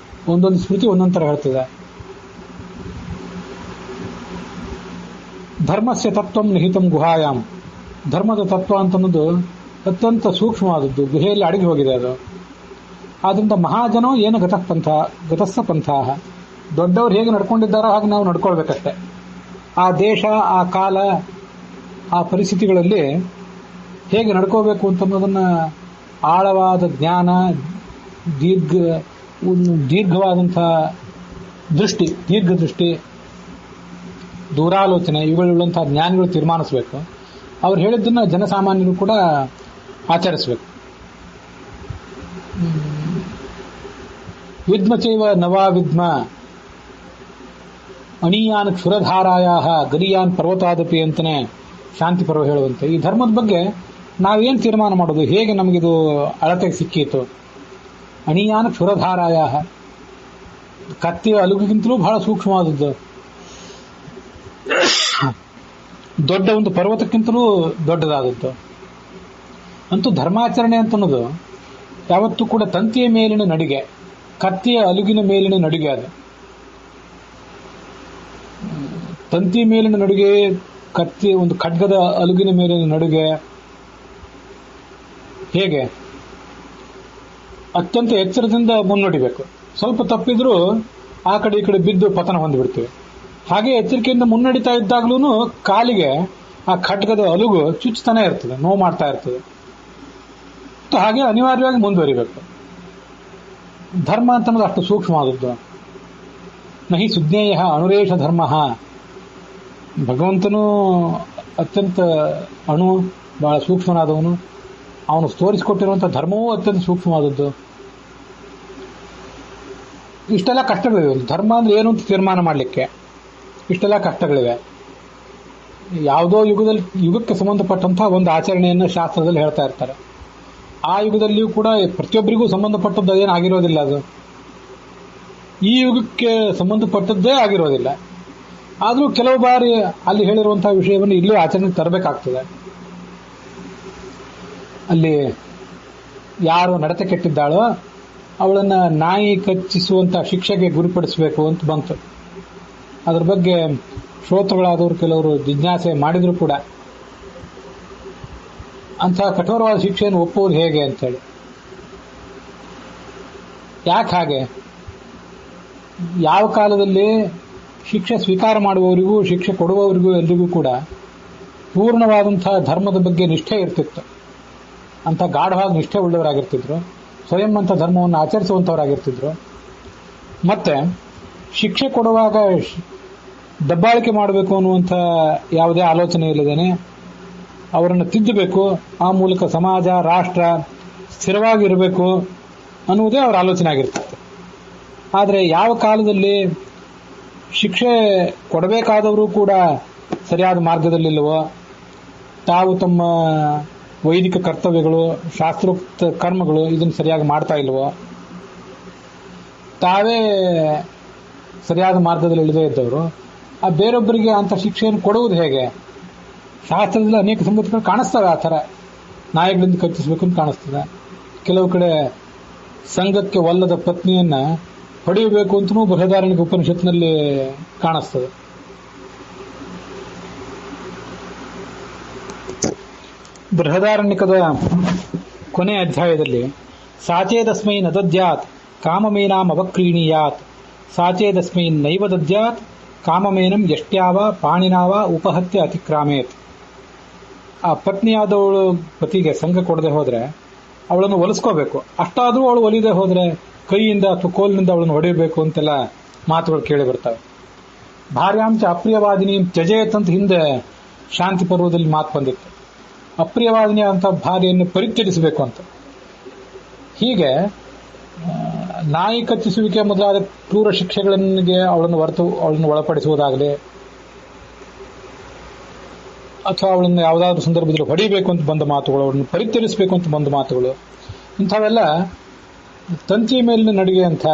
ಒಂದೊಂದು ಸ್ಮೃತಿ ಒಂದೊಂದು ಥರ ಹೇಳ್ತದೆ. ಧರ್ಮಸ್ಯ ತತ್ವಂ ನಿಹಿತಂ ಗುಹಾಯಾಮ್. ಧರ್ಮದ ತತ್ವ ಅಂತನ್ನೋದು ಅತ್ಯಂತ ಸೂಕ್ಷ್ಮವಾದದ್ದು, ಗುಹೆಯಲ್ಲಿ ಅಡಗಿ ಹೋಗಿದೆ ಅದು. ಆದ್ರಿಂದ ಮಹಾಜನೋ ಏನು ಗತಸ್ಸ ಪಂಥಾಹ, ದೊಡ್ಡವರು ಹೇಗೆ ನಡ್ಕೊಂಡಿದ್ದಾರೋ ಹಾಗೆ ನಾವು ನಡ್ಕೊಳ್ಬೇಕಷ್ಟೆ. ಆ ದೇಶ, ಆ ಕಾಲ, ಆ ಪರಿಸ್ಥಿತಿಗಳಲ್ಲಿ ಹೇಗೆ ನಡ್ಕೋಬೇಕು ಅಂತನ್ನೋದನ್ನ ಆಳವಾದ ಜ್ಞಾನ, ದೀರ್ಘವಾದಂಥ ದೃಷ್ಟಿ, ದೀರ್ಘದೃಷ್ಟಿ, ದೂರಾಲೋಚನೆ ಇವುಗಳುಳ್ಳಂತಹ ಜ್ಞಾನಿಗಳು ತೀರ್ಮಾನಿಸಬೇಕು. ಅವ್ರು ಹೇಳಿದ್ದನ್ನ ಜನಸಾಮಾನ್ಯರು ಕೂಡ ಆಚರಿಸಬೇಕು. ವಿದ್ಮ ಚೈವ ನವಾ ವಿದ್ಮ ಅಣೀಯಾನ್ ಕ್ಷುರಧಾರಾಯ ಗರಿಯಾನ್ ಪರ್ವತಾದಪಿ ಅಂತಲೇ ಶಾಂತಿ ಪರ್ವ ಹೇಳುವಂತೆ ಈ ಧರ್ಮದ ಬಗ್ಗೆ ನಾವೇನು ತೀರ್ಮಾನ ಮಾಡೋದು, ಹೇಗೆ ನಮಗಿದು ಅಳತೆಗೆ ಸಿಕ್ಕೀತು? ಅಣೀಯಾನ್ ಕ್ಷುರಧಾರಾಯ, ಕತ್ತಿಯ ಅಲುಗಿಗಿಂತಲೂ ಬಹಳ ಸೂಕ್ಷ್ಮವಾದದ್ದು, ದೊಡ್ಡ ಒಂದು ಪರ್ವತಕ್ಕಿಂತಲೂ ದೊಡ್ಡದಾದದ್ದು. ಅಂತೂ ಧರ್ಮಾಚರಣೆ ಅಂತನ್ನೋದು ಯಾವತ್ತೂ ಕೂಡ ತಂತಿಯ ಮೇಲಿನ ನಡಿಗೆ, ಕತ್ತಿಯ ಅಲುಗಿನ ಮೇಲಿನ ನಡಿಗೆ. ಅದು ತಂತಿ ಮೇಲಿನ ನಡುಗೆ, ಕತ್ತಿ ಒಂದು ಖಡ್ಗದ ಅಲುಗಿನ ಮೇಲಿನ ನಡುಗೆ. ಹೇಗೆ? ಅತ್ಯಂತ ಎಚ್ಚರದಿಂದ ಮುನ್ನಡಿಬೇಕು. ಸ್ವಲ್ಪ ತಪ್ಪಿದ್ರೂ ಆ ಕಡೆ ಈ ಕಡೆ ಬಿದ್ದು ಪತನ ಹೊಂದಿಬಿಡ್ತೀವಿ. ಹಾಗೆ ಎಚ್ಚರಿಕೆಯಿಂದ ಮುನ್ನಡಿತಾ ಇದ್ದಾಗ್ಲೂ ಕಾಲಿಗೆ ಆ ಖಡ್ಗದ ಅಲುಗು ಚುಚ್ಚುತ್ತಾನೆ ಇರ್ತದೆ, ನೋವು ಮಾಡ್ತಾ ಇರ್ತದೆ. ಹಾಗೆ ಅನಿವಾರ್ಯವಾಗಿ ಮುಂದುವರಿಬೇಕು. ಧರ್ಮ ಅಂತನ್ನೋದು ಅಷ್ಟು ಸೂಕ್ಷ್ಮವಾದದ್ದು. ನಹಿ ಸುಜ್ಞೇಯ ಅಣುರೇಷ ಧರ್ಮ. ಭಗವಂತನೂ ಅತ್ಯಂತ ಬಹಳ ಸೂಕ್ಷ್ಮನಾದವನು. ಅವನು ತೋರಿಸಿಕೊಟ್ಟಿರುವಂಥ ಧರ್ಮವೂ ಅತ್ಯಂತ ಸೂಕ್ಷ್ಮವಾದದ್ದು. ಇಷ್ಟೆಲ್ಲ ಕಷ್ಟಗಳಿವೆ. ಧರ್ಮ ಅಂದ್ರೆ ಏನು ಅಂತ ತೀರ್ಮಾನ ಮಾಡಲಿಕ್ಕೆ ಇಷ್ಟೆಲ್ಲ ಕಷ್ಟಗಳಿವೆ. ಯಾವುದೋ ಯುಗಕ್ಕೆ ಸಂಬಂಧಪಟ್ಟಂತಹ ಒಂದು ಆಚರಣೆಯನ್ನು ಶಾಸ್ತ್ರದಲ್ಲಿ ಹೇಳ್ತಾ ಇರ್ತಾರೆ. ಆ ಯುಗದಲ್ಲಿಯೂ ಕೂಡ ಪ್ರತಿಯೊಬ್ಬರಿಗೂ ಸಂಬಂಧಪಟ್ಟದ್ದು ಏನಾಗಿರೋದಿಲ್ಲ. ಅದು ಈ ಯುಗಕ್ಕೆ ಸಂಬಂಧಪಟ್ಟದ್ದೇ ಆಗಿರೋದಿಲ್ಲ. ಆದರೂ ಕೆಲವು ಬಾರಿ ಅಲ್ಲಿ ಹೇಳಿರುವಂತಹ ವಿಷಯವನ್ನು ಇಲ್ಲೂ ಆಚರಣೆಗೆ ತರಬೇಕಾಗ್ತದೆ. ಅಲ್ಲಿ ಯಾರು ನಡತೆ ಕೆಟ್ಟಿದ್ದಾಳೋ ಅವಳನ್ನ ನಾಯಿ ಕಚ್ಚಿಸುವಂತ ಶಿಕ್ಷೆಗೆ ಗುರಿಪಡಿಸಬೇಕು ಅಂತ ಬಂತು. ಅದರ ಬಗ್ಗೆ ಶ್ರೋತೃಗಳಾದವರು ಕೆಲವರು ಜಿಜ್ಞಾಸೆ ಮಾಡಿದ್ರು ಕೂಡ ಅಂತಹ ಕಠೋರವಾದ ಶಿಕ್ಷೆಯನ್ನು ಒಪ್ಪುವುದು ಹೇಗೆ ಅಂತೇಳಿ. ಯಾಕೆ ಹಾಗೆ? ಯಾವ ಕಾಲದಲ್ಲಿ ಶಿಕ್ಷೆ ಸ್ವೀಕಾರ ಮಾಡುವವರಿಗೂ ಶಿಕ್ಷೆ ಕೊಡುವವರಿಗೂ ಎಲ್ರಿಗೂ ಕೂಡ ಪೂರ್ಣವಾದಂತಹ ಧರ್ಮದ ಬಗ್ಗೆ ನಿಷ್ಠೆ ಇರ್ತಿತ್ತು. ಅಂತ ಗಾಢವಾದ ನಿಷ್ಠೆ ಉಳ್ಳವರಾಗಿರ್ತಿದ್ರು. ಸ್ವಯಂ ಅಂತ ಧರ್ಮವನ್ನು ಆಚರಿಸುವಂತವರಾಗಿರ್ತಿದ್ರು. ಮತ್ತೆ ಶಿಕ್ಷೆ ಕೊಡುವಾಗ ದಬ್ಬಾಳಿಕೆ ಮಾಡಬೇಕು ಅನ್ನುವಂಥ ಯಾವುದೇ ಆಲೋಚನೆ ಇಲ್ಲದೇನೆ ಅವರನ್ನು ತಿದ್ದಬೇಕು, ಆ ಮೂಲಕ ಸಮಾಜ ರಾಷ್ಟ್ರ ಸ್ಥಿರವಾಗಿರಬೇಕು ಅನ್ನುವುದೇ ಅವರ ಆಲೋಚನೆ ಆಗಿರ್ತಿತ್ತು. ಆದರೆ ಯಾವ ಕಾಲದಲ್ಲಿ ಶಿಕ್ಷೆ ಕೊಡಬೇಕಾದವರು ಕೂಡ ಸರಿಯಾದ ಮಾರ್ಗದಲ್ಲಿಲ್ಲವೋ, ತಾವು ತಮ್ಮ ವೈದಿಕ ಕರ್ತವ್ಯಗಳು ಶಾಸ್ತ್ರೋಕ್ತ ಕರ್ಮಗಳು ಇದನ್ನು ಸರಿಯಾಗಿ ಮಾಡ್ತಾ ಇಲ್ವೋ, ತಾವೇ ಸರಿಯಾದ ಮಾರ್ಗದಲ್ಲಿ ಇಳಿದೇ ಇದ್ದವರು ಆ ಬೇರೊಬ್ಬರಿಗೆ ಅಂತ ಶಿಕ್ಷೆಯನ್ನು ಕೊಡುವುದು ಹೇಗೆ? ಶಾಸ್ತ್ರದಲ್ಲಿ ಅನೇಕ ಸಂಗತಿಗಳು ಕಾಣಿಸ್ತವೆ. ಆ ಥರ ನಾಯಿಗಳಿಂದ ಕಚ್ಚಿಸಬೇಕು ಅಂತ ಕಾಣಿಸ್ತದೆ. ಕೆಲವು ಕಡೆ ಸಂಘಕ್ಕೆ ಒಲ್ಲದ ಪತ್ನಿಯನ್ನ ಹೊಡೆಯಬೇಕು ಅಂತಲೂ ಬೃಹದಾರಣ್ಯಕ ಉಪನಿಷತ್ನಲ್ಲಿ ಕಾಣಿಸ್ತದೆ. ಬೃಹದಾರಣ್ಯಕದ ಕೊನೆ ಅಧ್ಯಾಯದಲ್ಲಿ ಸಾಚೇದಸ್ಮೈ ನ ದದ್ಯಾತ್ ಕಾಮಮೇನಾಂ ಅವಕ್ರೀಣೀಯಾತ್ ಸಾಚೇದಸ್ಮೈ ನೈವ ದದ್ಯಾತ್ ಕಾಮಮೇನಂ ಯಷ್ಟ್ಯಾವ ಪಾಣಿನಾವ ಉಪಹತ್ಯ ಅತಿಕ್ರಾಮೇತ್. ಆ ಪತ್ನಿಯಾದವಳು ಪತಿಗೆ ಸಂಘ ಕೊಡದೆ ಹೋದ್ರೆ ಅವಳನ್ನು ಒಲಿಸ್ಕೋಬೇಕು. ಅಷ್ಟಾದರೂ ಅವಳು ಒಲಿದೆ ಹೋದ್ರೆ ಕೈಯಿಂದ ಅಥವಾ ಕೋಲಿನಿಂದ ಅವಳನ್ನು ಹೊಡೆಯಬೇಕು ಅಂತೆಲ್ಲ ಮಾತುಗಳು ಕೇಳಿ ಬರ್ತವೆ. ಭಾರ್ಯಾಂಚ ಅಪ್ರಿಯವಾದಿನಿ ತ್ಯಜೇತ್ ಅಂತ ಹಿಂದೆ ಶಾಂತಿ ಪರ್ವದಲ್ಲಿ ಮಾತು ಬಂದಿತ್ತು. ಅಪ್ರಿಯವಾದಿನಿ ಅಂತ ಭಾರ್ಯೆಯನ್ನು ಪರಿತ್ಯಜಿಸಬೇಕು ಅಂತ. ಹೀಗೆ ನಾಯಿ ಕಚ್ಚಿಸುವಿಕೆ ಮೊದಲಾದ ಕ್ರೂರ ಶಿಕ್ಷೆಗಳಿಗೆ ಅವಳನ್ನು ಒಳಪಡಿಸುವುದಾಗಲಿ ಅಥವಾ ಅವಳನ್ನು ಯಾವುದಾದ್ರೂ ಸಂದರ್ಭದಲ್ಲಿ ಹೊಡಿಬೇಕು ಅಂತ ಬಂದ ಮಾತುಗಳು, ಅವಳನ್ನು ಪರಿತ್ಯಜಿಸಬೇಕು ಅಂತ ಬಂದ ಮಾತುಗಳು, ಇಂಥವೆಲ್ಲ ತಂತಿಯ ಮೇಲಿನ ನಡಿಗೆ ಅಂತ,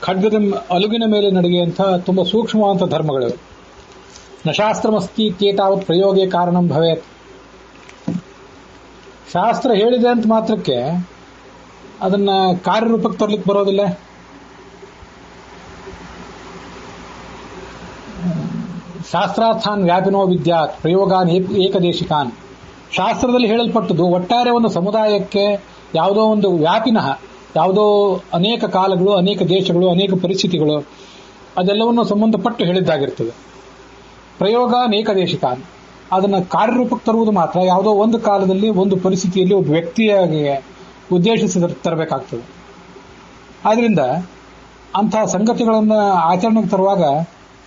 ಖಡ್ಗದ ಅಲುಗಿನ ಮೇಲೆ ನಡಿಗೆ ಅಂತ ತುಂಬಾ ಸೂಕ್ಷ್ಮವಾದಂಥ ಧರ್ಮಗಳು. ನ ಶಾಸ್ತ್ರಮಸ್ತಿ ಇತ್ಯೇತಾವತ್ ಪ್ರಯೋಗೇ ಕಾರಣಂ ಭವೇತ್. ಶಾಸ್ತ್ರ ಹೇಳಿದೆ ಅಂತ ಮಾತ್ರಕ್ಕೆ ಅದನ್ನ ಕಾರ್ಯರೂಪಕ್ಕೆ ತರಲಿಕ್ಕೆ ಬರೋದಿಲ್ಲ. ಶಾಸ್ತ್ರಾರ್ಥಾನ್ ವ್ಯಾಪಿನೋ ವಿದ್ಯಾತ್ ಪ್ರಯೋಗಾನ್ ಏಕದೇಶಿಕಾನ್. ಶಾಸ್ತ್ರದಲ್ಲಿ ಹೇಳಲ್ಪಟ್ಟದ್ದು ಒಟ್ಟಾರೆ ಒಂದು ಸಮುದಾಯಕ್ಕೆ ಯಾವುದೋ ಒಂದು ವ್ಯಾಪಿನಃ, ಯಾವುದೋ ಅನೇಕ ಕಾಲಗಳು, ಅನೇಕ ದೇಶಗಳು, ಅನೇಕ ಪರಿಸ್ಥಿತಿಗಳು ಅದೆಲ್ಲವನ್ನು ಸಂಬಂಧಪಟ್ಟು ಹೇಳಿದ್ದಾಗಿರ್ತದೆ. ಪ್ರಯೋಗಾನ್ ಏಕದೇಶಿಕಾನ್, ಅದನ್ನು ಕಾರ್ಯರೂಪಕ್ಕೆ ತರುವುದು ಮಾತ್ರ ಯಾವುದೋ ಒಂದು ಕಾಲದಲ್ಲಿ ಒಂದು ಪರಿಸ್ಥಿತಿಯಲ್ಲಿ ಒಬ್ಬ ವ್ಯಕ್ತಿಯಾಗಿ ಉದ್ದೇಶಿಸಿ ತರಬೇಕಾಗ್ತದೆ. ಆದ್ರಿಂದ ಅಂತಹ ಸಂಗತಿಗಳನ್ನು ಆಚರಣೆಗೆ ತರುವಾಗ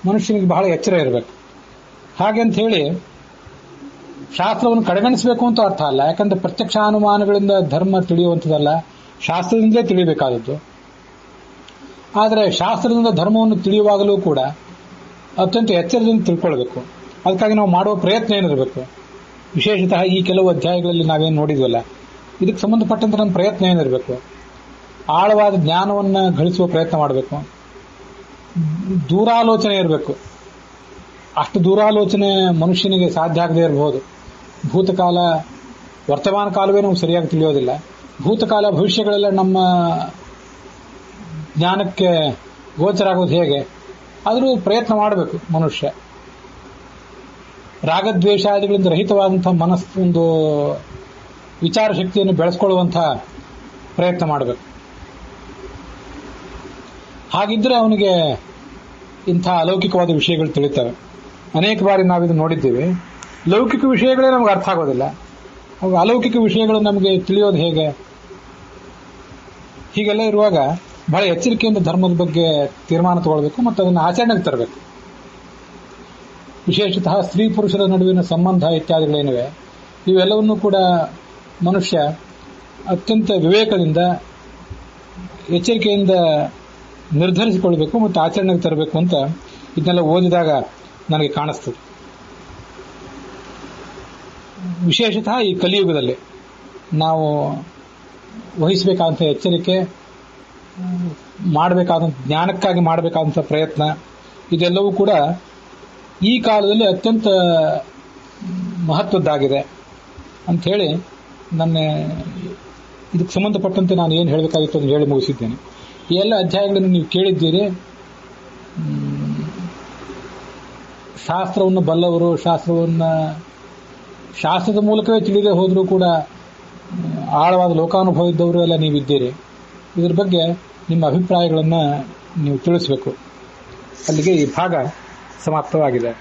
ಮನುಷ್ಯನಿಗೆ ಬಹಳ ಎಚ್ಚರ ಇರಬೇಕು. ಹಾಗೆ ಅಂತ ಹೇಳಿ ಶಾಸ್ತ್ರವನ್ನು ಕಡೆಗಣಿಸಬೇಕು ಅಂತ ಅರ್ಥ ಅಲ್ಲ. ಯಾಕಂದ್ರೆ ಪ್ರತ್ಯಕ್ಷಾನುಮಾನಗಳಿಂದ ಧರ್ಮ ತಿಳಿಯುವಂಥದ್ದಲ್ಲ, ಶಾಸ್ತ್ರದಿಂದಲೇ ತಿಳಿಯಬೇಕಾದದ್ದು. ಆದರೆ ಶಾಸ್ತ್ರದಿಂದ ಧರ್ಮವನ್ನು ತಿಳಿಯುವಾಗಲೂ ಕೂಡ ಅತ್ಯಂತ ಎಚ್ಚರದಿಂದ ತಿಳ್ಕೊಳ್ಬೇಕು. ಅದಕ್ಕಾಗಿ ನಾವು ಮಾಡುವ ಪ್ರಯತ್ನ ಏನಿರಬೇಕು? ವಿಶೇಷತಃ ಈ ಕೆಲವು ಅಧ್ಯಾಯಗಳಲ್ಲಿ ನಾವೇನು ನೋಡಿದ್ವಲ್ಲ, ಇದಕ್ಕೆ ಸಂಬಂಧಪಟ್ಟಂತೆ ನಮ್ಮ ಪ್ರಯತ್ನ ಏನಿರಬೇಕು? ಆಳವಾದ ಜ್ಞಾನವನ್ನು ಗಳಿಸುವ ಪ್ರಯತ್ನ ಮಾಡಬೇಕು. ದೂರಾಲೋಚನೆ ಇರಬೇಕು. ಅಷ್ಟು ದೂರಾಲೋಚನೆ ಮನುಷ್ಯನಿಗೆ ಸಾಧ್ಯ ಆಗದೆ ಇರಬಹುದು. ಭೂತಕಾಲ ವರ್ತಮಾನ ಕಾಲವೇ ನಮ್ಗೆ ಸರಿಯಾಗಿ ತಿಳಿಯೋದಿಲ್ಲ. ಭೂತಕಾಲ ಭವಿಷ್ಯಗಳೆಲ್ಲ ನಮ್ಮ ಜ್ಞಾನಕ್ಕೆ ಗೋಚರ ಆಗೋದು ಹೇಗೆ? ಆದರೂ ಪ್ರಯತ್ನ ಮಾಡಬೇಕು ಮನುಷ್ಯ. ರಾಗದ್ವೇಷಾದಿಗಳಿಂದ ರಹಿತವಾದಂತಹ ಮನಸ್ಸು, ಒಂದು ವಿಚಾರ ಶಕ್ತಿಯನ್ನು ಬೆಳೆಸ್ಕೊಳ್ಳುವಂತಹ ಪ್ರಯತ್ನ ಮಾಡಬೇಕು. ಹಾಗಿದ್ರೆ ಅವನಿಗೆ ಇಂಥ ಅಲೌಕಿಕವಾದ ವಿಷಯಗಳು ತಿಳಿತವೆ. ಅನೇಕ ಬಾರಿ ನಾವಿದು ನೋಡಿದ್ದೀವಿ. ಲೌಕಿಕ ವಿಷಯಗಳೇ ನಮ್ಗೆ ಅರ್ಥ ಆಗೋದಿಲ್ಲ, ಅಲೌಕಿಕ ವಿಷಯಗಳು ನಮಗೆ ತಿಳಿಯೋದು ಹೇಗೆ? ಹೀಗೆಲ್ಲ ಇರುವಾಗ ಬಹಳ ಎಚ್ಚರಿಕೆಯಿಂದ ಧರ್ಮದ ಬಗ್ಗೆ ತೀರ್ಮಾನ ತಗೊಳ್ಬೇಕು ಮತ್ತು ಅದನ್ನು ಆಚರಣೆಗೆ ತರಬೇಕು. ವಿಶೇಷತಃ ಸ್ತ್ರೀ ಪುರುಷರ ನಡುವಿನ ಸಂಬಂಧ ಇತ್ಯಾದಿಗಳೇನಿವೆ, ಇವೆಲ್ಲವನ್ನೂ ಕೂಡ ಮನುಷ್ಯ ಅತ್ಯಂತ ವಿವೇಕದಿಂದ ಎಚ್ಚರಿಕೆಯಿಂದ ನಿರ್ಧರಿಸಿಕೊಳ್ಬೇಕು ಮತ್ತು ಆಚರಣೆಗೆ ತರಬೇಕು ಅಂತ ಇದನ್ನೆಲ್ಲ ಓದಿದಾಗ ನನಗೆ ಕಾಣಿಸ್ತದೆ. ವಿಶೇಷತಃ ಈ ಕಲಿಯುಗದಲ್ಲಿ ನಾವು ವಹಿಸಬೇಕಾದಂಥ ಎಚ್ಚರಿಕೆ, ಮಾಡಬೇಕಾದಂಥ ಜ್ಞಾನಕ್ಕಾಗಿ ಮಾಡಬೇಕಾದಂಥ ಪ್ರಯತ್ನ, ಇದೆಲ್ಲವೂ ಕೂಡ ಈ ಕಾಲದಲ್ಲಿ ಅತ್ಯಂತ ಮಹತ್ವದ್ದಾಗಿದೆ ಅಂಥೇಳಿ ನನ್ನ ಇದಕ್ಕೆ ಸಂಬಂಧಪಟ್ಟಂತೆ ನಾನು ಏನು ಹೇಳಬೇಕಾಗಿತ್ತು ಅಂತ ಹೇಳಿ ಮುಗಿಸಿದ್ದೇನೆ. ಈ ಎಲ್ಲ ಅಧ್ಯಾಯಗಳನ್ನು ನೀವು ಕೇಳಿದ್ದೀರಿ. ಶಾಸ್ತ್ರವನ್ನು ಬಲ್ಲವರು, ಶಾಸ್ತ್ರದ ಮೂಲಕವೇ ತಿಳಿದೇ ಹೋದರೂ ಕೂಡ ಆಳವಾದ ಲೋಕಾನುಭವ ಇದ್ದವರು ಎಲ್ಲ ನೀವಿದ್ದೀರಿ. ಇದ್ರ ಬಗ್ಗೆ ನಿಮ್ಮ ಅಭಿಪ್ರಾಯಗಳನ್ನು ನೀವು ತಿಳಿಸಬೇಕು. ಅಲ್ಲಿಗೆ ಈ ಭಾಗ ಸಮಾಪ್ತವಾಗಿದೆ.